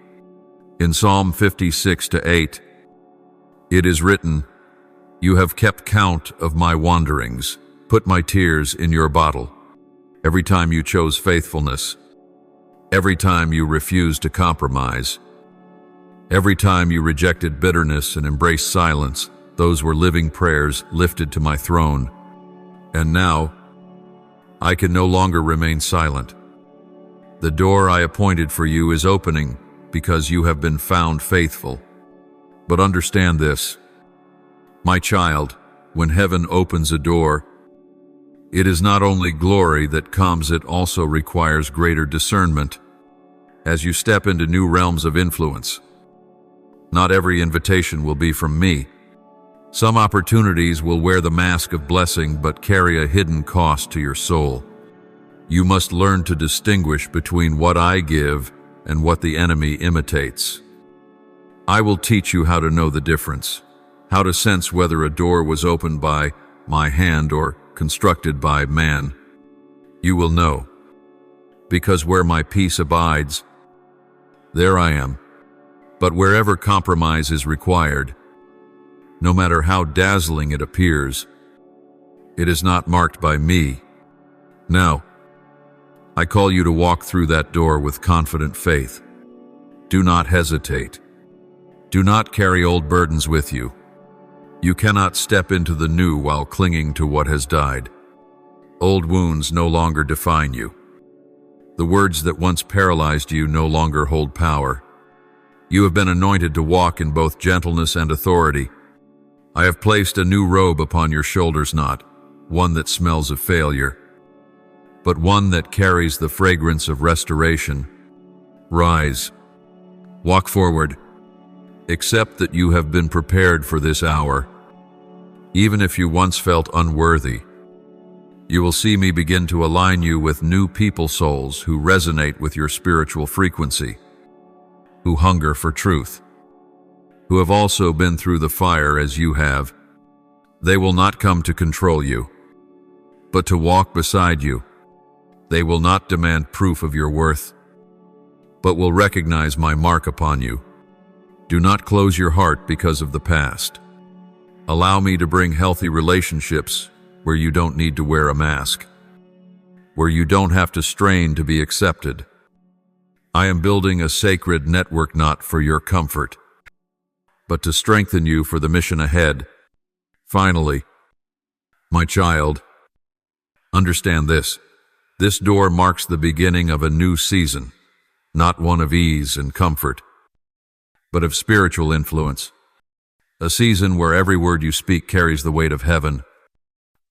In Psalm 56:8, it is written, "You have kept count of my wanderings, put my tears in your bottle. Every time you chose faithfulness, every time you refused to compromise, every time you rejected bitterness and embraced silence, those were living prayers lifted to my throne. And now, I can no longer remain silent. The door I appointed for you is opening because you have been found faithful. But understand this, my child, when heaven opens a door, it is not only glory that comes, it also requires greater discernment as you step into new realms of influence. Not every invitation will be from me. Some opportunities will wear the mask of blessing but carry a hidden cost to your soul. You must learn to distinguish between what I give and what the enemy imitates. I will teach you how to know the difference, how to sense whether a door was opened by my hand or constructed by man. You will know, because where my peace abides, there I am. But wherever compromise is required, no matter how dazzling it appears, it is not marked by me. Now, I call you to walk through that door with confident faith. Do not hesitate. Do not carry old burdens with you. You cannot step into the new while clinging to what has died. Old wounds no longer define you. The words that once paralyzed you no longer hold power. You have been anointed to walk in both gentleness and authority. I have placed a new robe upon your shoulders, not one that smells of failure, but one that carries the fragrance of restoration. Rise, walk forward, accept that you have been prepared for this hour. Even if you once felt unworthy, you will see me begin to align you with new people souls who resonate with your spiritual frequency, who hunger for truth, who have also been through the fire as you have. They will not come to control you, but to walk beside you. They will not demand proof of your worth, but will recognize my mark upon you. Do not close your heart because of the past. Allow me to bring healthy relationships where you don't need to wear a mask, where you don't have to strain to be accepted. I am building a sacred network not for your comfort, but to strengthen you for the mission ahead. Finally, my child, understand this. This door marks the beginning of a new season, not one of ease and comfort, but of spiritual influence. A season where every word you speak carries the weight of heaven.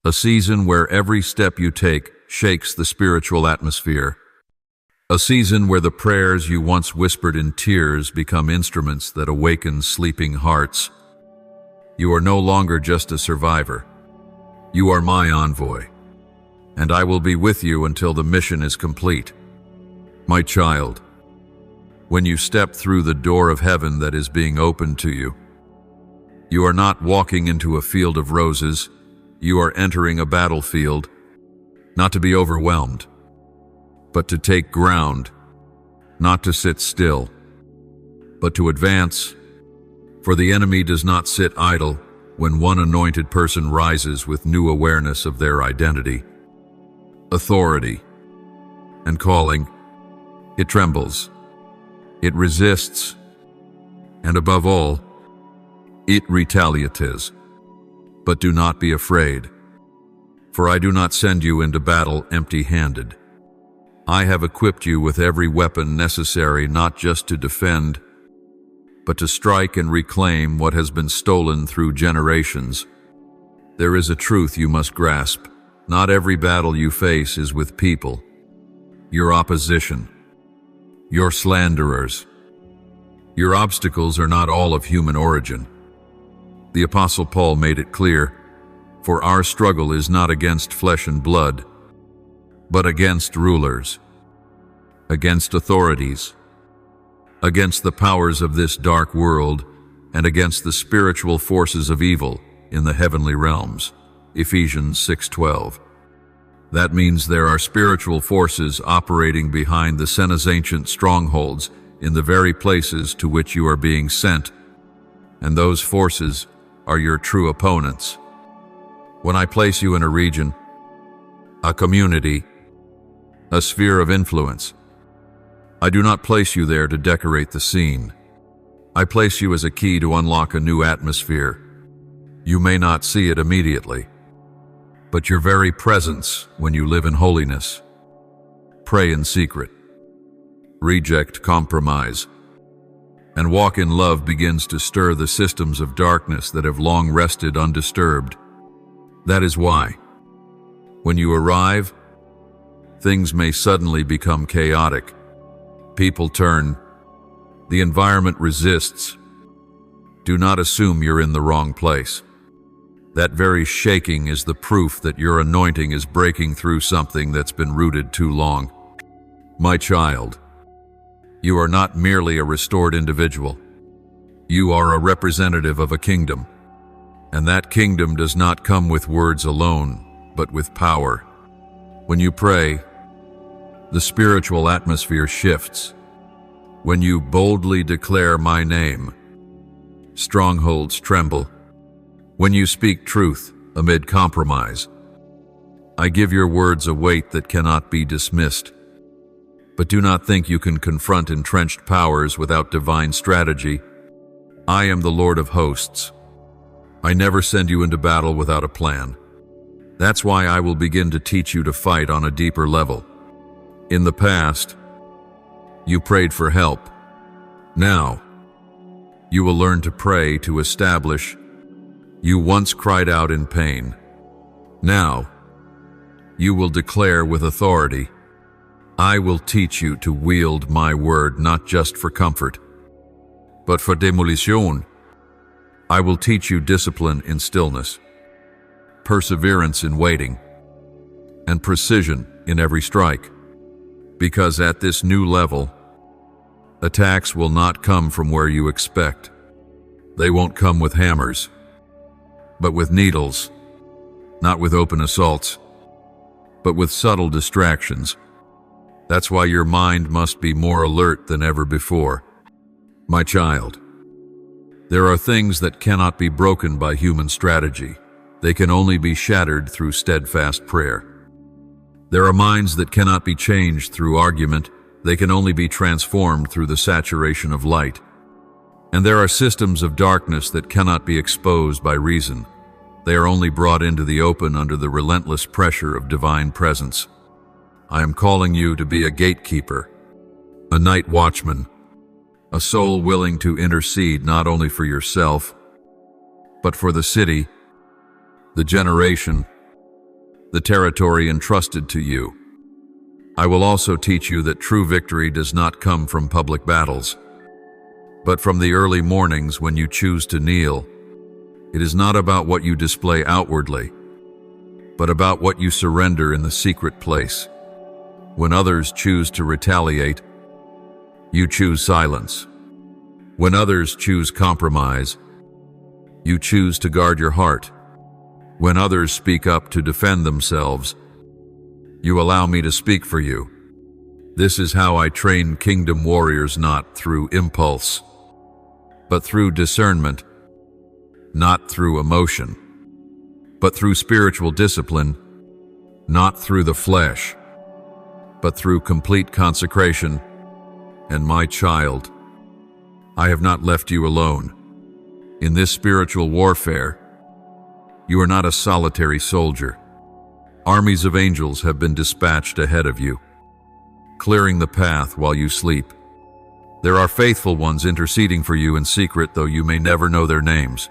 A season where every step you take shakes the spiritual atmosphere. A season where the prayers you once whispered in tears become instruments that awaken sleeping hearts. You are no longer just a survivor. You are my envoy, and I will be with you until the mission is complete. My child, when you step through the door of heaven that is being opened to you, you are not walking into a field of roses. You are entering a battlefield, not to be overwhelmed, but to take ground, not to sit still, but to advance. For the enemy does not sit idle when one anointed person rises with new awareness of their identity, authority, and calling. It trembles, it resists, and And above all, it retaliates. But do not be afraid, for I do not send you into battle empty-handed. I have equipped you with every weapon necessary not just to defend, but to strike and reclaim what has been stolen through generations. There is a truth you must grasp. Not every battle you face is with people. Your opposition, your slanderers, your obstacles are not all of human origin. The Apostle Paul made it clear, for our struggle is not against flesh and blood, but against rulers, against authorities, against the powers of this dark world, and against the spiritual forces of evil in the heavenly realms. Ephesians 6:12. That means there are spiritual forces operating behind the Sena's ancient strongholds in the very places to which you are being sent, and those forces are your true opponents. When I place you in a region, a community, a sphere of influence, I do not place you there to decorate the scene. I place you as a key to unlock a new atmosphere. You may not see it immediately, but your very presence when you live in holiness, pray in secret, reject compromise, and walk in love begins to stir the systems of darkness that have long rested undisturbed. That is why, when you arrive, things may suddenly become chaotic. People turn. The environment resists. Do not assume you're in the wrong place. That very shaking is the proof that your anointing is breaking through something that's been rooted too long. My child, you are not merely a restored individual. You are a representative of a kingdom. And that kingdom does not come with words alone, but with power. When you pray, the spiritual atmosphere shifts. When you boldly declare my name, strongholds tremble. When you speak truth amid compromise, I give your words a weight that cannot be dismissed. But do not think you can confront entrenched powers without divine strategy. I am the Lord of hosts. I never send you into battle without a plan. That's why I will begin to teach you to fight on a deeper level. In the past, you prayed for help. Now, you will learn to pray to establish. You once cried out in pain. Now, you will declare with authority. I will teach you to wield my word not just for comfort, but for demolition. I will teach you discipline in stillness, perseverance in waiting, and precision in every strike. Because at this new level, attacks will not come from where you expect. They won't come with hammers, but with needles, not with open assaults, but with subtle distractions. That's why your mind must be more alert than ever before. My child, there are things that cannot be broken by human strategy. They can only be shattered through steadfast prayer. There are minds that cannot be changed through argument. They can only be transformed through the saturation of light. And there are systems of darkness that cannot be exposed by reason. They are only brought into the open under the relentless pressure of divine presence. I am calling you to be a gatekeeper, a night watchman, a soul willing to intercede not only for yourself, but for the city, the generation, the territory entrusted to you. I will also teach you that true victory does not come from public battles, but from the early mornings when you choose to kneel. It is not about what you display outwardly, but about what you surrender in the secret place. When others choose to retaliate, you choose silence. When others choose compromise, you choose to guard your heart. When others speak up to defend themselves, you allow me to speak for you. This is how I train kingdom warriors, not through impulse, but through discernment, not through emotion, but through spiritual discipline, not through the flesh, but through complete consecration. And my child, I have not left you alone. In this spiritual warfare, you are not a solitary soldier. Armies of angels have been dispatched ahead of you, clearing the path while you sleep. There are faithful ones interceding for you in secret, though you may never know their names.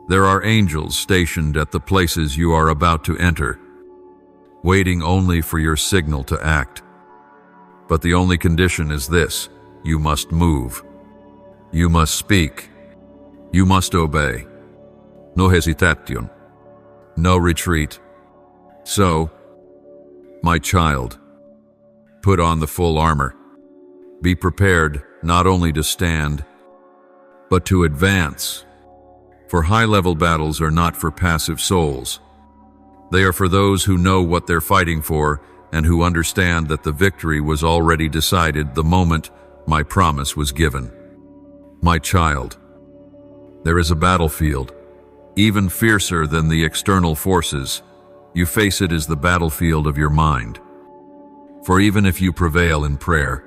There are angels stationed at the places you are about to enter, waiting only for your signal to act. But the only condition is this: you must move. You must speak. You must obey. No hesitation. No retreat. So, my child, put on the full armor. Be prepared not only to stand, but to advance. For high-level battles are not for passive souls. They are for those who know what they're fighting for and who understand that the victory was already decided the moment my promise was given. My child, there is a battlefield, even fiercer than the external forces. You face it as the battlefield of your mind. For even if you prevail in prayer,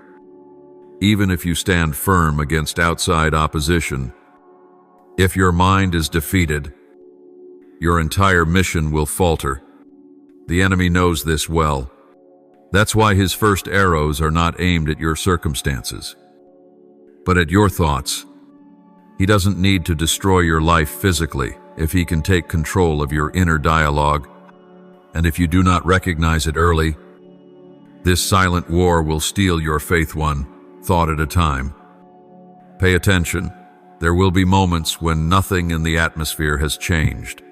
even if you stand firm against outside opposition, if your mind is defeated, your entire mission will falter. The enemy knows this well. That's why his first arrows are not aimed at your circumstances, but at your thoughts. He doesn't need to destroy your life physically if he can take control of your inner dialogue. And if you do not recognize it early, this silent war will steal your faith one thought at a time. Pay attention. There will be moments when nothing in the atmosphere has changed.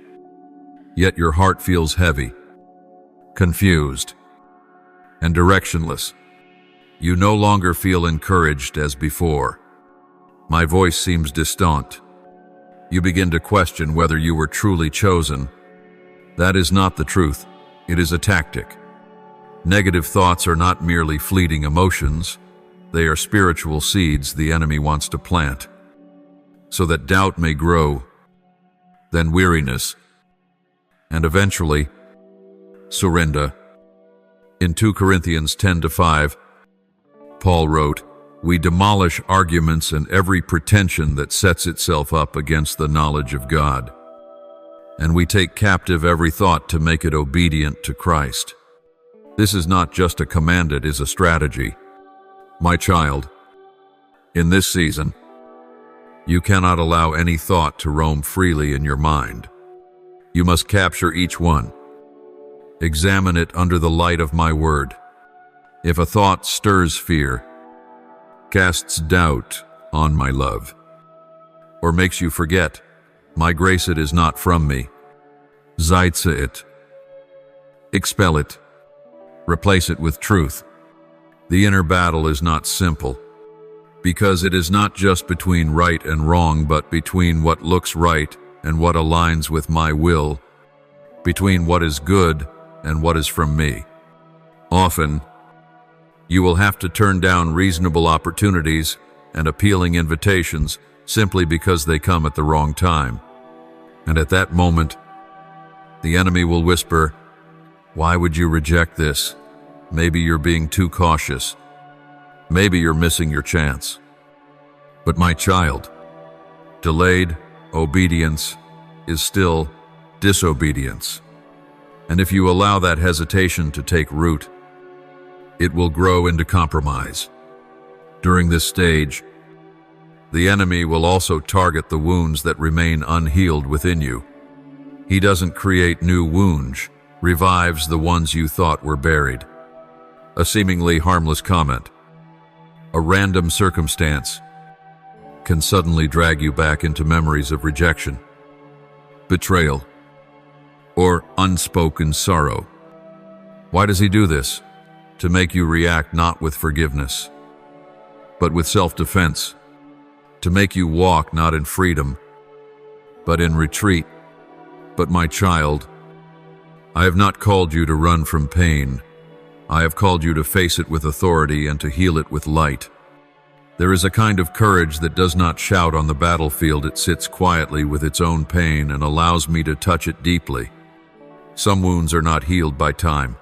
Yet your heart feels heavy, confused, and directionless. You no longer feel encouraged as before. My voice seems distant. You begin to question whether you were truly chosen. That is not the truth. It is a tactic. Negative thoughts are not merely fleeting emotions. They are spiritual seeds the enemy wants to plant, so that doubt may grow, then weariness, and eventually surrender. In 2 Corinthians 10-5, Paul wrote, "We demolish arguments and every pretension that sets itself up against the knowledge of God, and we take captive every thought to make it obedient to Christ." This is not just a command, it is a strategy. My child, in this season, you cannot allow any thought to roam freely in your mind. You must capture each one. Examine it under the light of my word. If a thought stirs fear, casts doubt on my love, or makes you forget, my grace, it is not from me. Zeitze it. Expel it. Replace it with truth. The inner battle is not simple, because it is not just between right and wrong, but between what looks right and what aligns with my will, between what is good and what is from me. Often, you will have to turn down reasonable opportunities and appealing invitations simply because they come at the wrong time. And at that moment, the enemy will whisper, "Why would you reject this? Maybe you're being too cautious. Maybe you're missing your chance." But my child, delayed obedience is still disobedience. And if you allow that hesitation to take root, it will grow into compromise. During this stage, the enemy will also target the wounds that remain unhealed within you. He doesn't create new wounds, revives the ones you thought were buried. A seemingly harmless comment, a random circumstance, can suddenly drag you back into memories of rejection, betrayal, or unspoken sorrow. Why does he do this? To make you react not with forgiveness, but with self-defense. To make you walk not in freedom, but in retreat. But my child, I have not called you to run from pain. I have called you to face it with authority and to heal it with light. There is a kind of courage that does not shout on the battlefield. It sits quietly with its own pain and allows me to touch it deeply. Some wounds are not healed by time,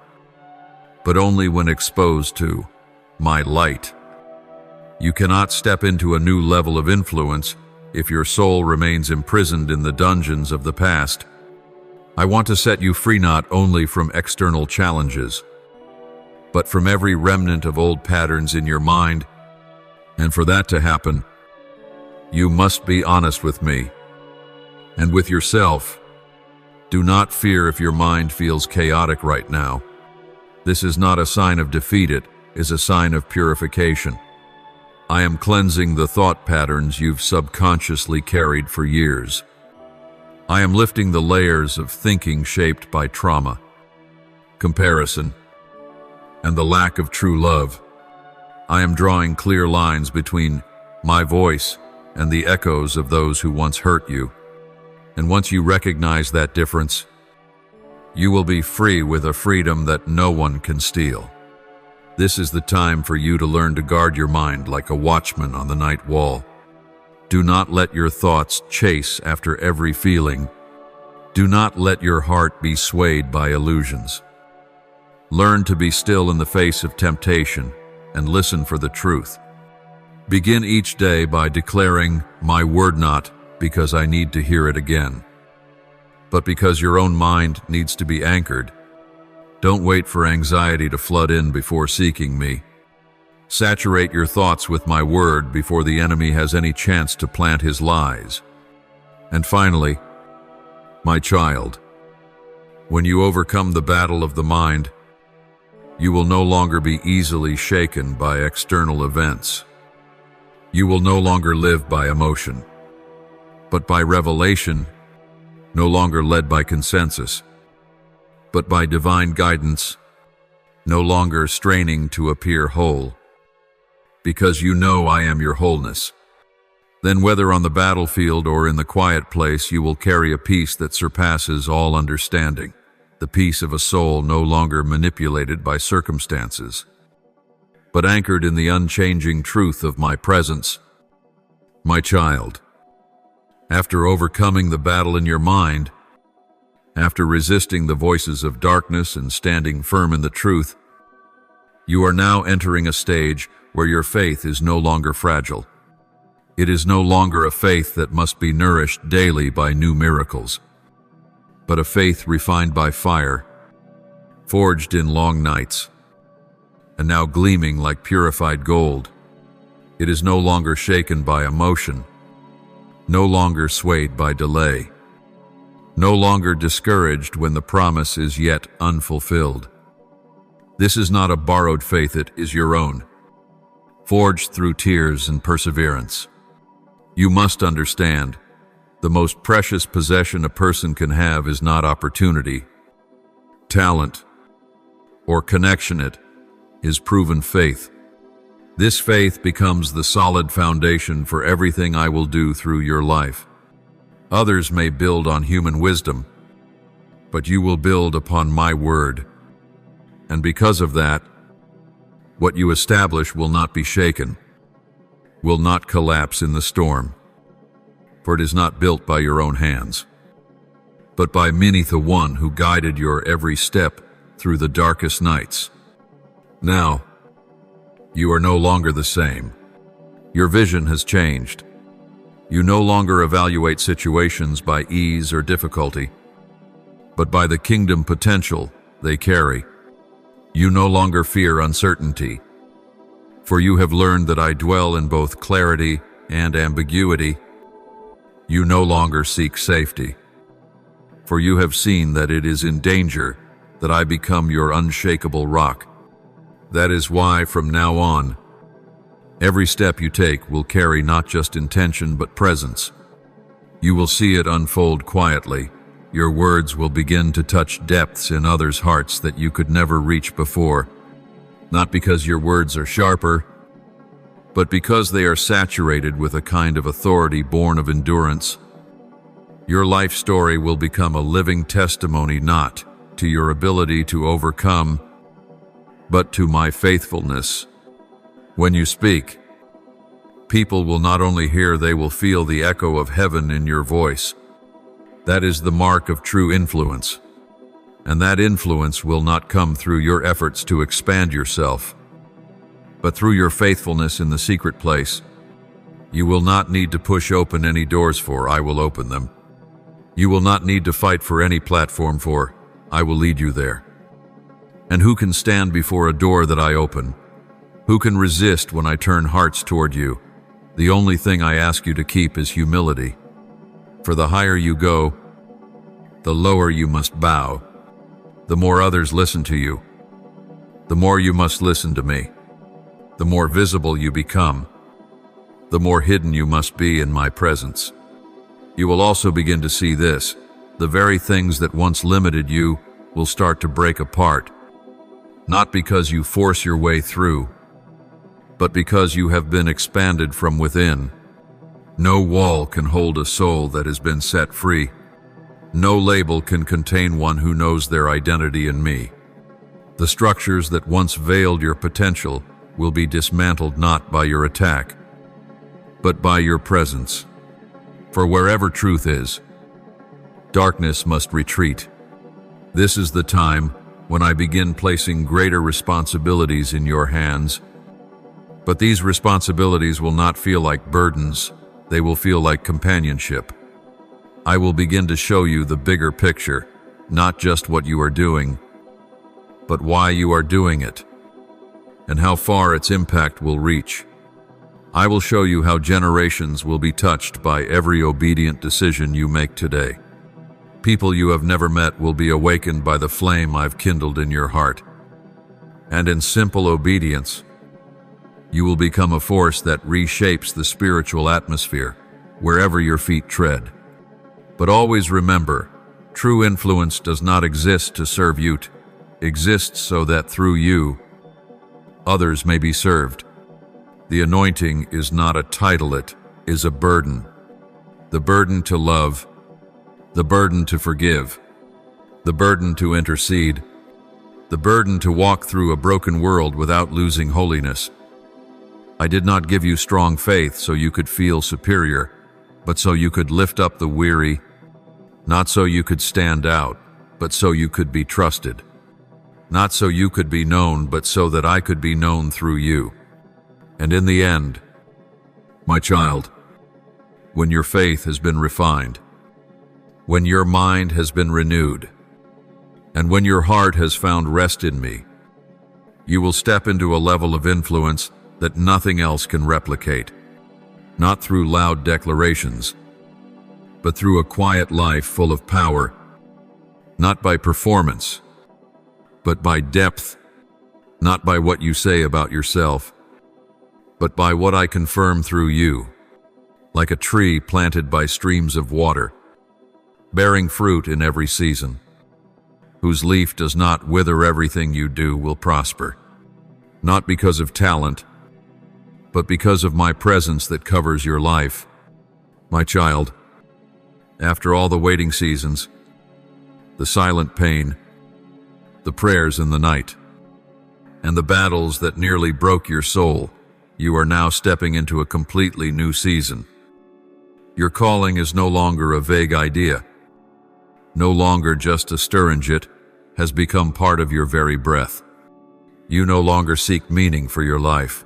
but only when exposed to my light. You cannot step into a new level of influence if your soul remains imprisoned in the dungeons of the past. I want to set you free not only from external challenges, but from every remnant of old patterns in your mind. And for that to happen, you must be honest with me and with yourself. Do not fear if your mind feels chaotic right now. This is not a sign of defeat, it is a sign of purification. I am cleansing the thought patterns you've subconsciously carried for years. I am lifting the layers of thinking shaped by trauma, comparison, and the lack of true love. I am drawing clear lines between my voice and the echoes of those who once hurt you. And once you recognize that difference, you will be free with a freedom that no one can steal. This is the time for you to learn to guard your mind like a watchman on the night wall. Do not let your thoughts chase after every feeling. Do not let your heart be swayed by illusions. Learn to be still in the face of temptation and listen for the truth. Begin each day by declaring, "My word not because I need to hear it again, but because your own mind needs to be anchored." Don't wait for anxiety to flood in before seeking me. Saturate your thoughts with my word before the enemy has any chance to plant his lies. And finally, my child, when you overcome the battle of the mind, you will no longer be easily shaken by external events. You will no longer live by emotion, but by revelation, no longer led by consensus, but by divine guidance, no longer straining to appear whole. Because you know I am your wholeness. Then whether on the battlefield or in the quiet place, you will carry a peace that surpasses all understanding, the peace of a soul no longer manipulated by circumstances, but anchored in the unchanging truth of my presence. My child, after overcoming the battle in your mind, after resisting the voices of darkness and standing firm in the truth, you are now entering a stage where your faith is no longer fragile. It is no longer a faith that must be nourished daily by new miracles, but a faith refined by fire, forged in long nights, and now gleaming like purified gold. It is no longer shaken by emotion, no longer swayed by delay, no longer discouraged when the promise is yet unfulfilled. This is not a borrowed faith, it is your own, forged through tears and perseverance. You must understand, the most precious possession a person can have is not opportunity, talent, or connection. It is proven faith. This faith becomes the solid foundation for everything I will do through your life. Others may build on human wisdom, but you will build upon my word. And because of that, what you establish will not be shaken, will not collapse in the storm, for it is not built by your own hands, but by me, the one who guided your every step through the darkest nights. Now, you are no longer the same. Your vision has changed. You no longer evaluate situations by ease or difficulty, but by the kingdom potential they carry. You no longer fear uncertainty, for you have learned that I dwell in both clarity and ambiguity. You no longer seek safety, for you have seen that it is in danger that I become your unshakable rock. That is why, from now on, every step you take will carry not just intention but presence. You will see it unfold quietly. Your words will begin to touch depths in others' hearts that you could never reach before, not because your words are sharper, but because they are saturated with a kind of authority born of endurance. Your life story will become a living testimony not to your ability to overcome, but to my faithfulness. When you speak, people will not only hear, they will feel the echo of heaven in your voice. That is the mark of true influence. And that influence will not come through your efforts to expand yourself, but through your faithfulness in the secret place. You will not need to push open any doors, for I will open them. You will not need to fight for any platform, for I will lead you there. And who can stand before a door that I open? Who can resist when I turn hearts toward you? The only thing I ask you to keep is humility. For the higher you go, the lower you must bow. The more others listen to you, the more you must listen to me. The more visible you become, the more hidden you must be in my presence. You will also begin to see this: the very things that once limited you will start to break apart, not because you force your way through, but because you have been expanded from within. No wall can hold a soul that has been set free. No label can contain one who knows their identity in me. The structures that once veiled your potential will be dismantled not by your attack, but by your presence. For wherever truth is, darkness must retreat. This is the time when I begin placing greater responsibilities in your hands. But these responsibilities will not feel like burdens, they will feel like companionship. I will begin to show you the bigger picture, not just what you are doing, but why you are doing it, and how far its impact will reach. I will show you how generations will be touched by every obedient decision you make today. People you have never met will be awakened by the flame I've kindled in your heart. And in simple obedience, you will become a force that reshapes the spiritual atmosphere wherever your feet tread. But always remember, true influence does not exist to serve you. It exists so that through you, others may be served. The anointing is not a title, it is a burden. The burden to love, the burden to forgive, the burden to intercede, the burden to walk through a broken world without losing holiness. I did not give you strong faith so you could feel superior, but so you could lift up the weary, not so you could stand out, but so you could be trusted. Not so you could be known, but so that I could be known through you. And in the end, my child, when your faith has been refined, when your mind has been renewed, and when your heart has found rest in me, you will step into a level of influence that nothing else can replicate, not through loud declarations, but through a quiet life full of power, not by performance, but by depth, not by what you say about yourself, but by what I confirm through you, like a tree planted by streams of water, bearing fruit in every season, whose leaf does not wither. Everything you do will prosper, not because of talent, but because of my presence that covers your life. My child, after all the waiting seasons, the silent pain, the prayers in the night, and the battles that nearly broke your soul, you are now stepping into a completely new season. Your calling is no longer a vague idea, no longer just a stirring. It has become part of your very breath. You no longer seek meaning for your life,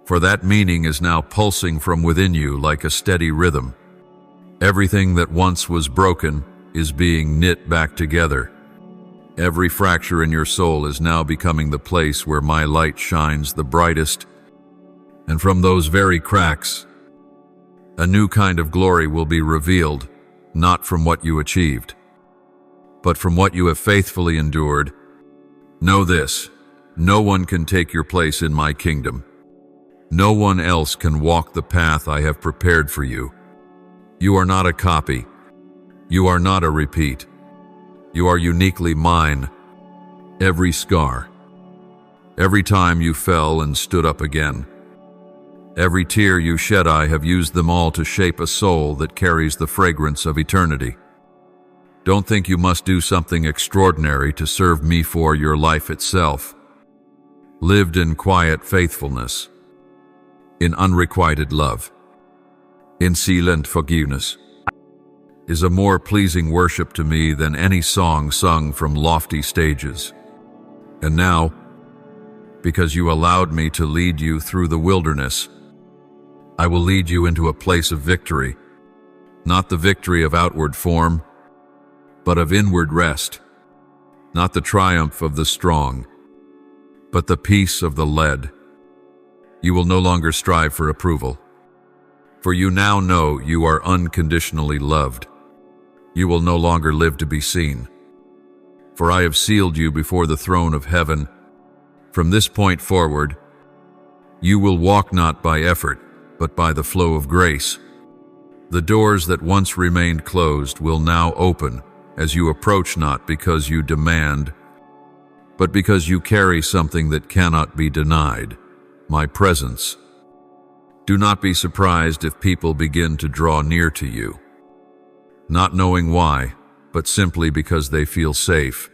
for that meaning is now pulsing from within you like a steady rhythm. Everything that once was broken is being knit back together. Every fracture in your soul is now becoming the place where my light shines the brightest, and from those very cracks, a new kind of glory will be revealed, not from what you achieved, but from what you have faithfully endured. Know this: no one can take your place in my kingdom. No one else can walk the path I have prepared for you. You are not a copy. You are not a repeat. You are uniquely mine. Every scar, every time you fell and stood up again, every tear you shed, I have used them all to shape a soul that carries the fragrance of eternity. Don't think you must do something extraordinary to serve me, for your life itself, lived in quiet faithfulness, in unrequited love, in silent forgiveness, is a more pleasing worship to me than any song sung from lofty stages. And now, because you allowed me to lead you through the wilderness. I will lead you into a place of victory, not the victory of outward form, but of inward rest, not the triumph of the strong, but the peace of the led. You will no longer strive for approval, for you now know you are unconditionally loved. You will no longer live to be seen, for I have sealed you before the throne of heaven. From this point forward, you will walk not by effort, but by the flow of grace. The doors that once remained closed will now open as you approach, not because you demand, but because you carry something that cannot be denied, my presence. Do not be surprised if people begin to draw near to you, not knowing why, but simply because they feel safe.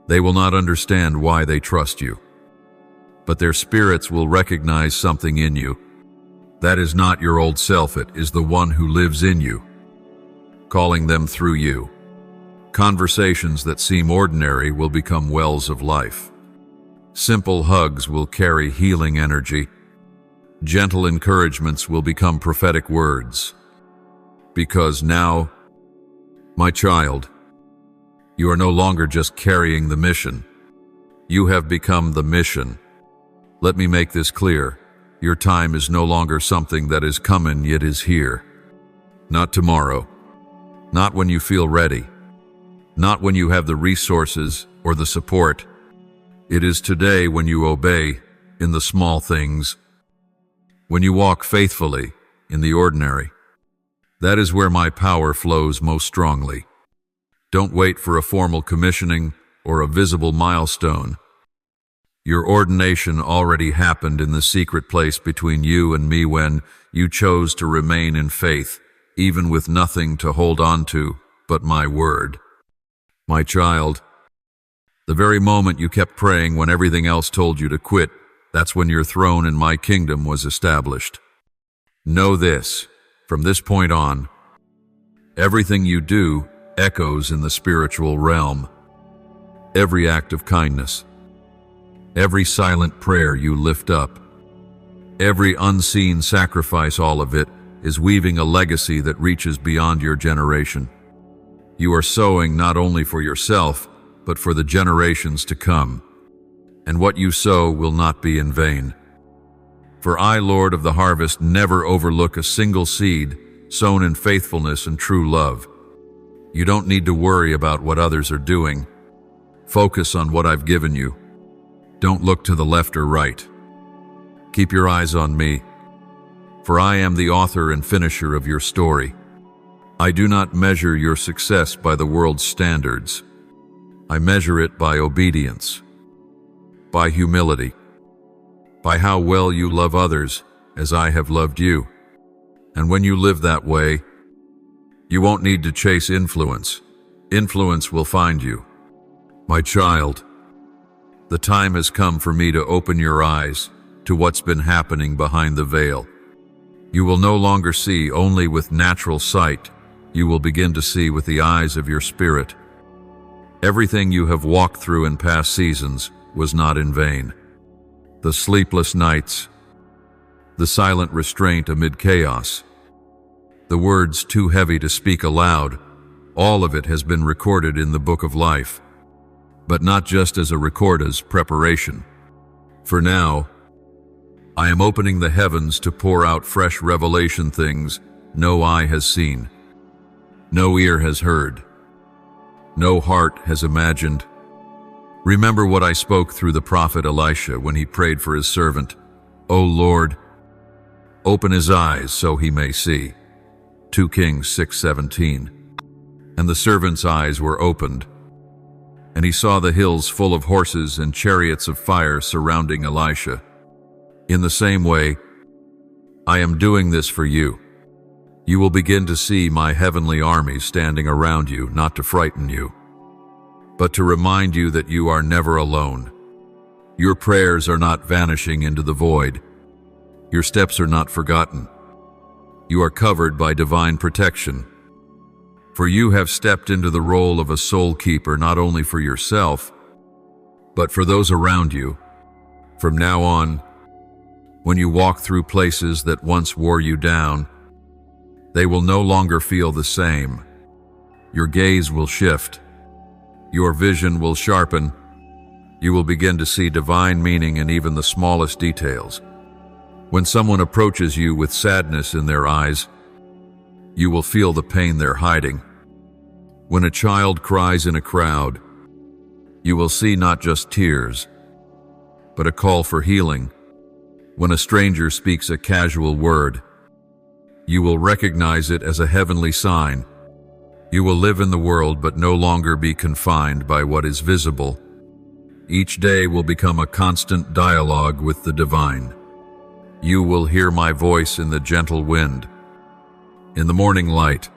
They will not understand why they trust you, but their spirits will recognize something in you. That is not your old self, it is the one who lives in you, calling them through you. Conversations that seem ordinary will become wells of life. Simple hugs will carry healing energy. Gentle encouragements will become prophetic words. Because now, my child, you are no longer just carrying the mission. You have become the mission. Let me make this clear. Your time is no longer something that is coming yet is here. Not tomorrow. Not when you feel ready. Not when you have the resources or the support. It is today when you obey in the small things. When you walk faithfully in the ordinary. That is where my power flows most strongly. Don't wait for a formal commissioning or a visible milestone. Your ordination already happened in the secret place between you and me when you chose to remain in faith, even with nothing to hold on to but my word. My child, the very moment you kept praying when everything else told you to quit, that's when your throne in my kingdom was established. Know this, from this point on, everything you do echoes in the spiritual realm. Every act of kindness, every silent prayer you lift up, every unseen sacrifice, all of it is weaving a legacy that reaches beyond your generation. You are sowing not only for yourself, but for the generations to come. And what you sow will not be in vain. For I, Lord of the harvest, never overlook a single seed sown in faithfulness and true love. You don't need to worry about what others are doing. Focus on what I've given you. Don't look to the left or right. Keep your eyes on me, for I am the author and finisher of your story. I do not measure your success by the world's standards. I measure it by obedience, by humility, by how well you love others as I have loved you. And when you live that way, you won't need to chase influence. Influence will find you. My child, the time has come for me to open your eyes to what's been happening behind the veil. You will no longer see only with natural sight. You will begin to see with the eyes of your spirit. Everything you have walked through in past seasons was not in vain. The sleepless nights, the silent restraint amid chaos, the words too heavy to speak aloud, all of it has been recorded in the book of life. But not just as a record, as preparation. For now, I am opening the heavens to pour out fresh revelation, things no eye has seen, no ear has heard, no heart has imagined. Remember what I spoke through the prophet Elisha when he prayed for his servant. O Lord, open his eyes so he may see. 2 Kings 6:17. And the servant's eyes were opened, and he saw the hills full of horses and chariots of fire surrounding Elisha. In the same way, I am doing this for you. You will begin to see my heavenly armies standing around you, not to frighten you, but to remind you that you are never alone. Your prayers are not vanishing into the void. Your steps are not forgotten. You are covered by divine protection. For you have stepped into the role of a soul keeper, not only for yourself, but for those around you, From now on, when you walk through places that once wore you down, they will no longer feel the same. Your gaze will shift. Your vision will sharpen. You will begin to see divine meaning in even the smallest details. When someone approaches you with sadness in their eyes, you will feel the pain they're hiding. When a child cries in a crowd, you will see not just tears, but a call for healing. When a stranger speaks a casual word, you will recognize it as a heavenly sign. You will live in the world but no longer be confined by what is visible. Each day will become a constant dialogue with the divine. You will hear my voice in the gentle wind, in the morning light,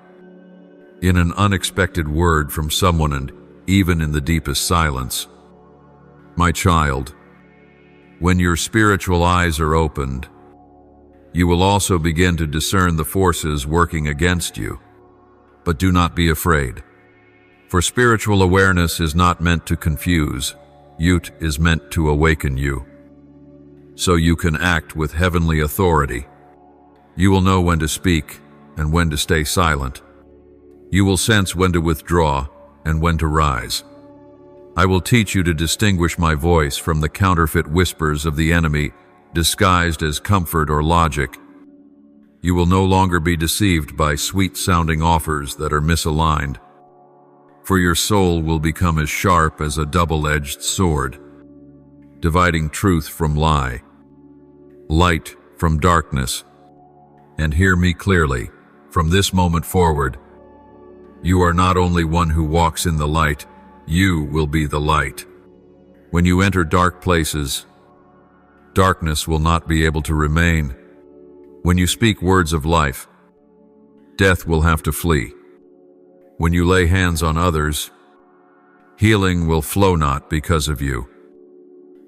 in an unexpected word from someone, and even in the deepest silence. My child, when your spiritual eyes are opened, you will also begin to discern the forces working against you. But do not be afraid, for spiritual awareness is not meant to confuse. It is meant to awaken you, so you can act with heavenly authority. You will know when to speak and when to stay silent. You will sense when to withdraw and when to rise. I will teach you to distinguish my voice from the counterfeit whispers of the enemy, disguised as comfort or logic. You will no longer be deceived by sweet-sounding offers that are misaligned, for your soul will become as sharp as a double-edged sword, dividing truth from lie, light from darkness. And hear me clearly, from this moment forward, you are not only one who walks in the light, you will be the light. When you enter dark places, darkness will not be able to remain. When you speak words of life, death will have to flee. When you lay hands on others, healing will flow not because of you,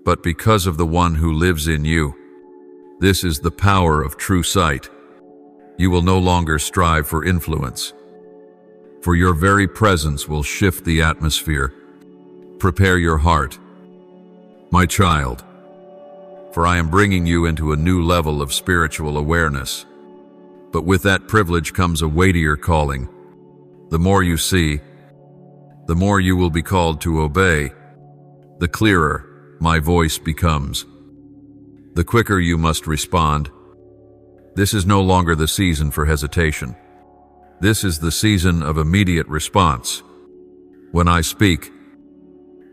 but because of the one who lives in you. This is the power of true sight. You will no longer strive for influence, for your very presence will shift the atmosphere. Prepare your heart, my child, for I am bringing you into a new level of spiritual awareness. But with that privilege comes a weightier calling. The more you see, the more you will be called to obey. The clearer my voice becomes, the quicker you must respond. This is no longer the season for hesitation. This is the season of immediate response. When I speak,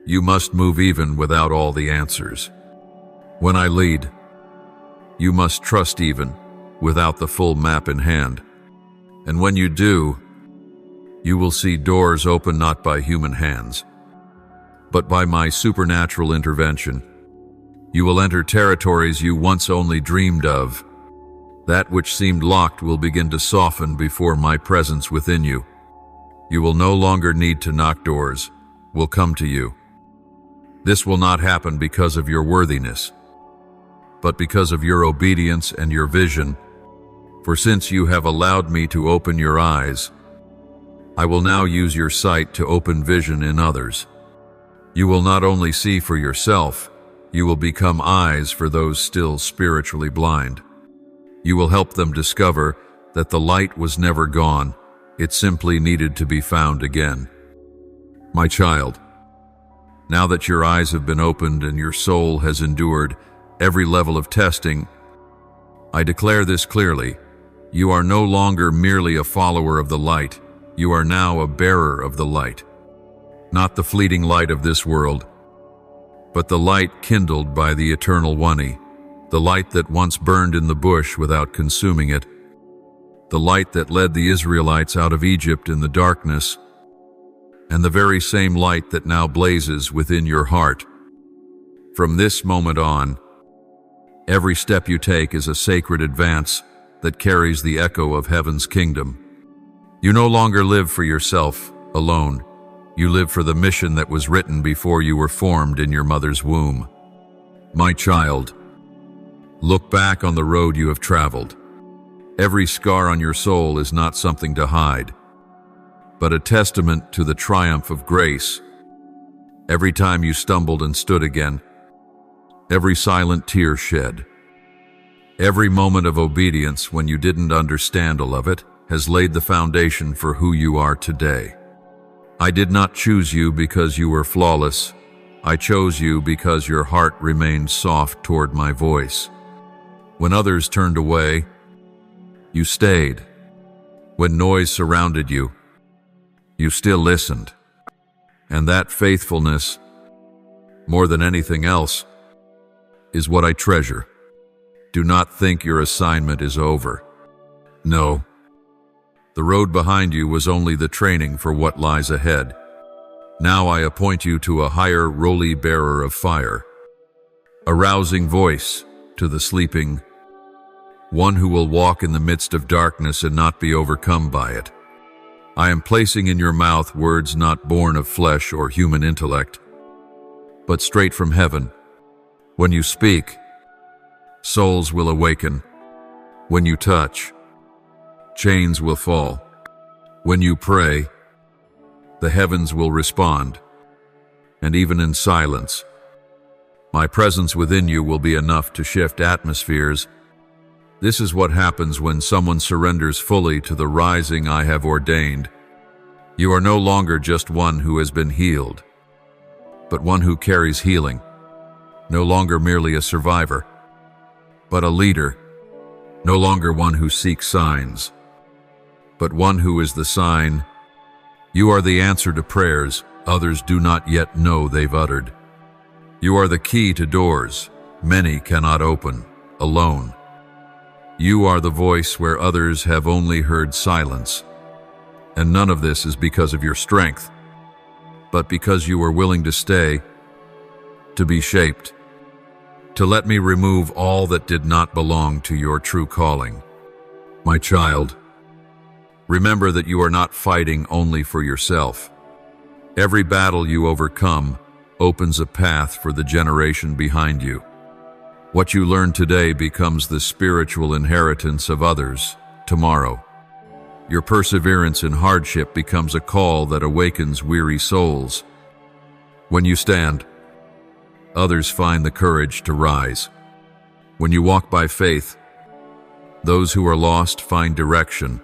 you must move even without all the answers. When I lead, you must trust even without the full map in hand. And when you do, you will see doors open not by human hands, but by my supernatural intervention. You will enter territories you once only dreamed of. That which seemed locked will begin to soften before my presence within you. You will no longer need to knock, doors will come to you. This will not happen because of your worthiness, but because of your obedience and your vision. For since you have allowed me to open your eyes, I will now use your sight to open vision in others. You will not only see for yourself, you will become eyes for those still spiritually blind. You will help them discover that the light was never gone, it simply needed to be found again. My child, now that your eyes have been opened and your soul has endured every level of testing, I declare this clearly. You are no longer merely a follower of the light. You are now a bearer of the light. Not the fleeting light of this world, but the light kindled by the Eternal One, the light that once burned in the bush without consuming it, the light that led the Israelites out of Egypt in the darkness, and the very same light that now blazes within your heart. From this moment on, every step you take is a sacred advance that carries the echo of heaven's kingdom. You no longer live for yourself alone. You live for the mission that was written before you were formed in your mother's womb. My child, look back on the road you have traveled. Every scar on your soul is not something to hide, but a testament to the triumph of grace. Every time you stumbled and stood again, every silent tear shed, every moment of obedience when you didn't understand all of it has laid the foundation for who you are today. I did not choose you because you were flawless. I chose you because your heart remained soft toward my voice. When others turned away, you stayed. When noise surrounded you, you still listened. And that faithfulness, more than anything else, is what I treasure. Do not think your assignment is over. No. The road behind you was only the training for what lies ahead. Now I appoint you to a higher roly bearer of fire, a rousing voice to the sleeping, one who will walk in the midst of darkness and not be overcome by it. I am placing in your mouth words not born of flesh or human intellect, but straight from heaven. When you speak, souls will awaken. When you touch, chains will fall. When you pray, the heavens will respond. And even in silence, my presence within you will be enough to shift atmospheres. This is what happens when someone surrenders fully to the rising I have ordained. You are no longer just one who has been healed, but one who carries healing. No longer merely a survivor, but a leader. No longer one who seeks signs, but one who is the sign. You are the answer to prayers others do not yet know they've uttered. You are the key to doors many cannot open alone. You are the voice where others have only heard silence. And none of this is because of your strength, but because you are willing to stay, to be shaped, to let me remove all that did not belong to your true calling. My child, remember that you are not fighting only for yourself. Every battle you overcome opens a path for the generation behind you. What you learn today becomes the spiritual inheritance of others tomorrow. Your perseverance in hardship becomes a call that awakens weary souls. When you stand, others find the courage to rise. When you walk by faith, those who are lost find direction.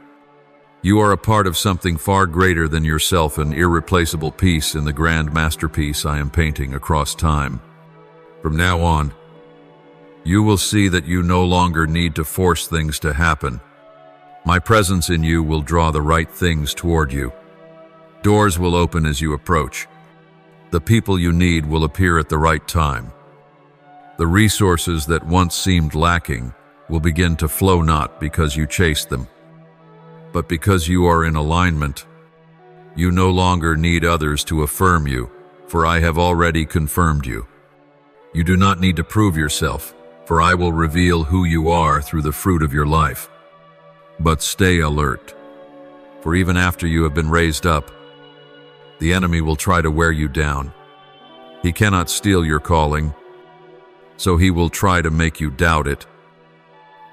You are a part of something far greater than yourself, an irreplaceable piece in the grand masterpiece I am painting across time. From now on, you will see that you no longer need to force things to happen. My presence in you will draw the right things toward you. Doors will open as you approach. The people you need will appear at the right time. The resources that once seemed lacking will begin to flow not because you chased them, but because you are in alignment. You no longer need others to affirm you, for I have already confirmed you. You do not need to prove yourself, for I will reveal who you are through the fruit of your life. But stay alert, for even after you have been raised up, the enemy will try to wear you down. He cannot steal your calling, so he will try to make you doubt it.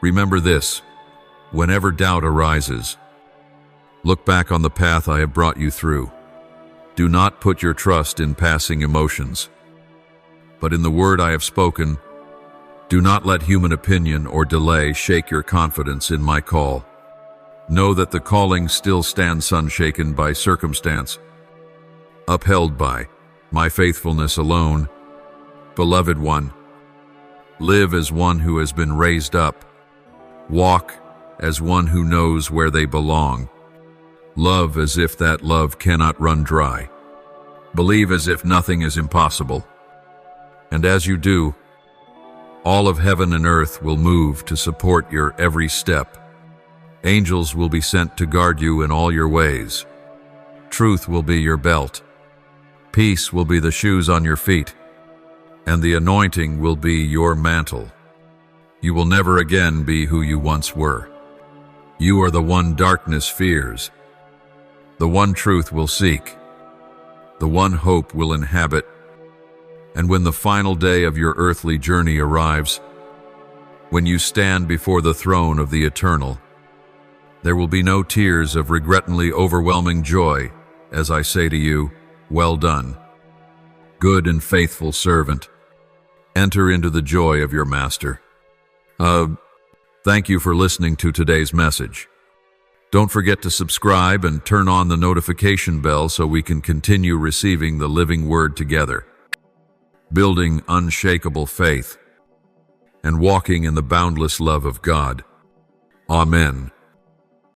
Remember this: whenever doubt arises, look back on the path I have brought you through. Do not put your trust in passing emotions, but in the word I have spoken. Do not let human opinion or delay shake your confidence in my call. Know that the calling still stands unshaken by circumstance, upheld by my faithfulness alone. Beloved one, live as one who has been raised up. Walk as one who knows where they belong. Love as if that love cannot run dry. Believe as if nothing is impossible. And as you do, all of heaven and earth will move to support your every step. Angels will be sent to guard you in all your ways. Truth will be your belt. Peace will be the shoes on your feet. And the anointing will be your mantle. You will never again be who you once were. You are the one darkness fears, the one truth will seek, the one hope will inhabit. And when the final day of your earthly journey arrives, when you stand before the throne of the Eternal, there will be no tears of regretfully overwhelming joy as I say to you, well done, good and faithful servant. Enter into the joy of your Master. Thank you for listening to today's message. Don't forget to subscribe and turn on the notification bell so we can continue receiving the living word together, building unshakable faith, and walking in the boundless love of God. Amen.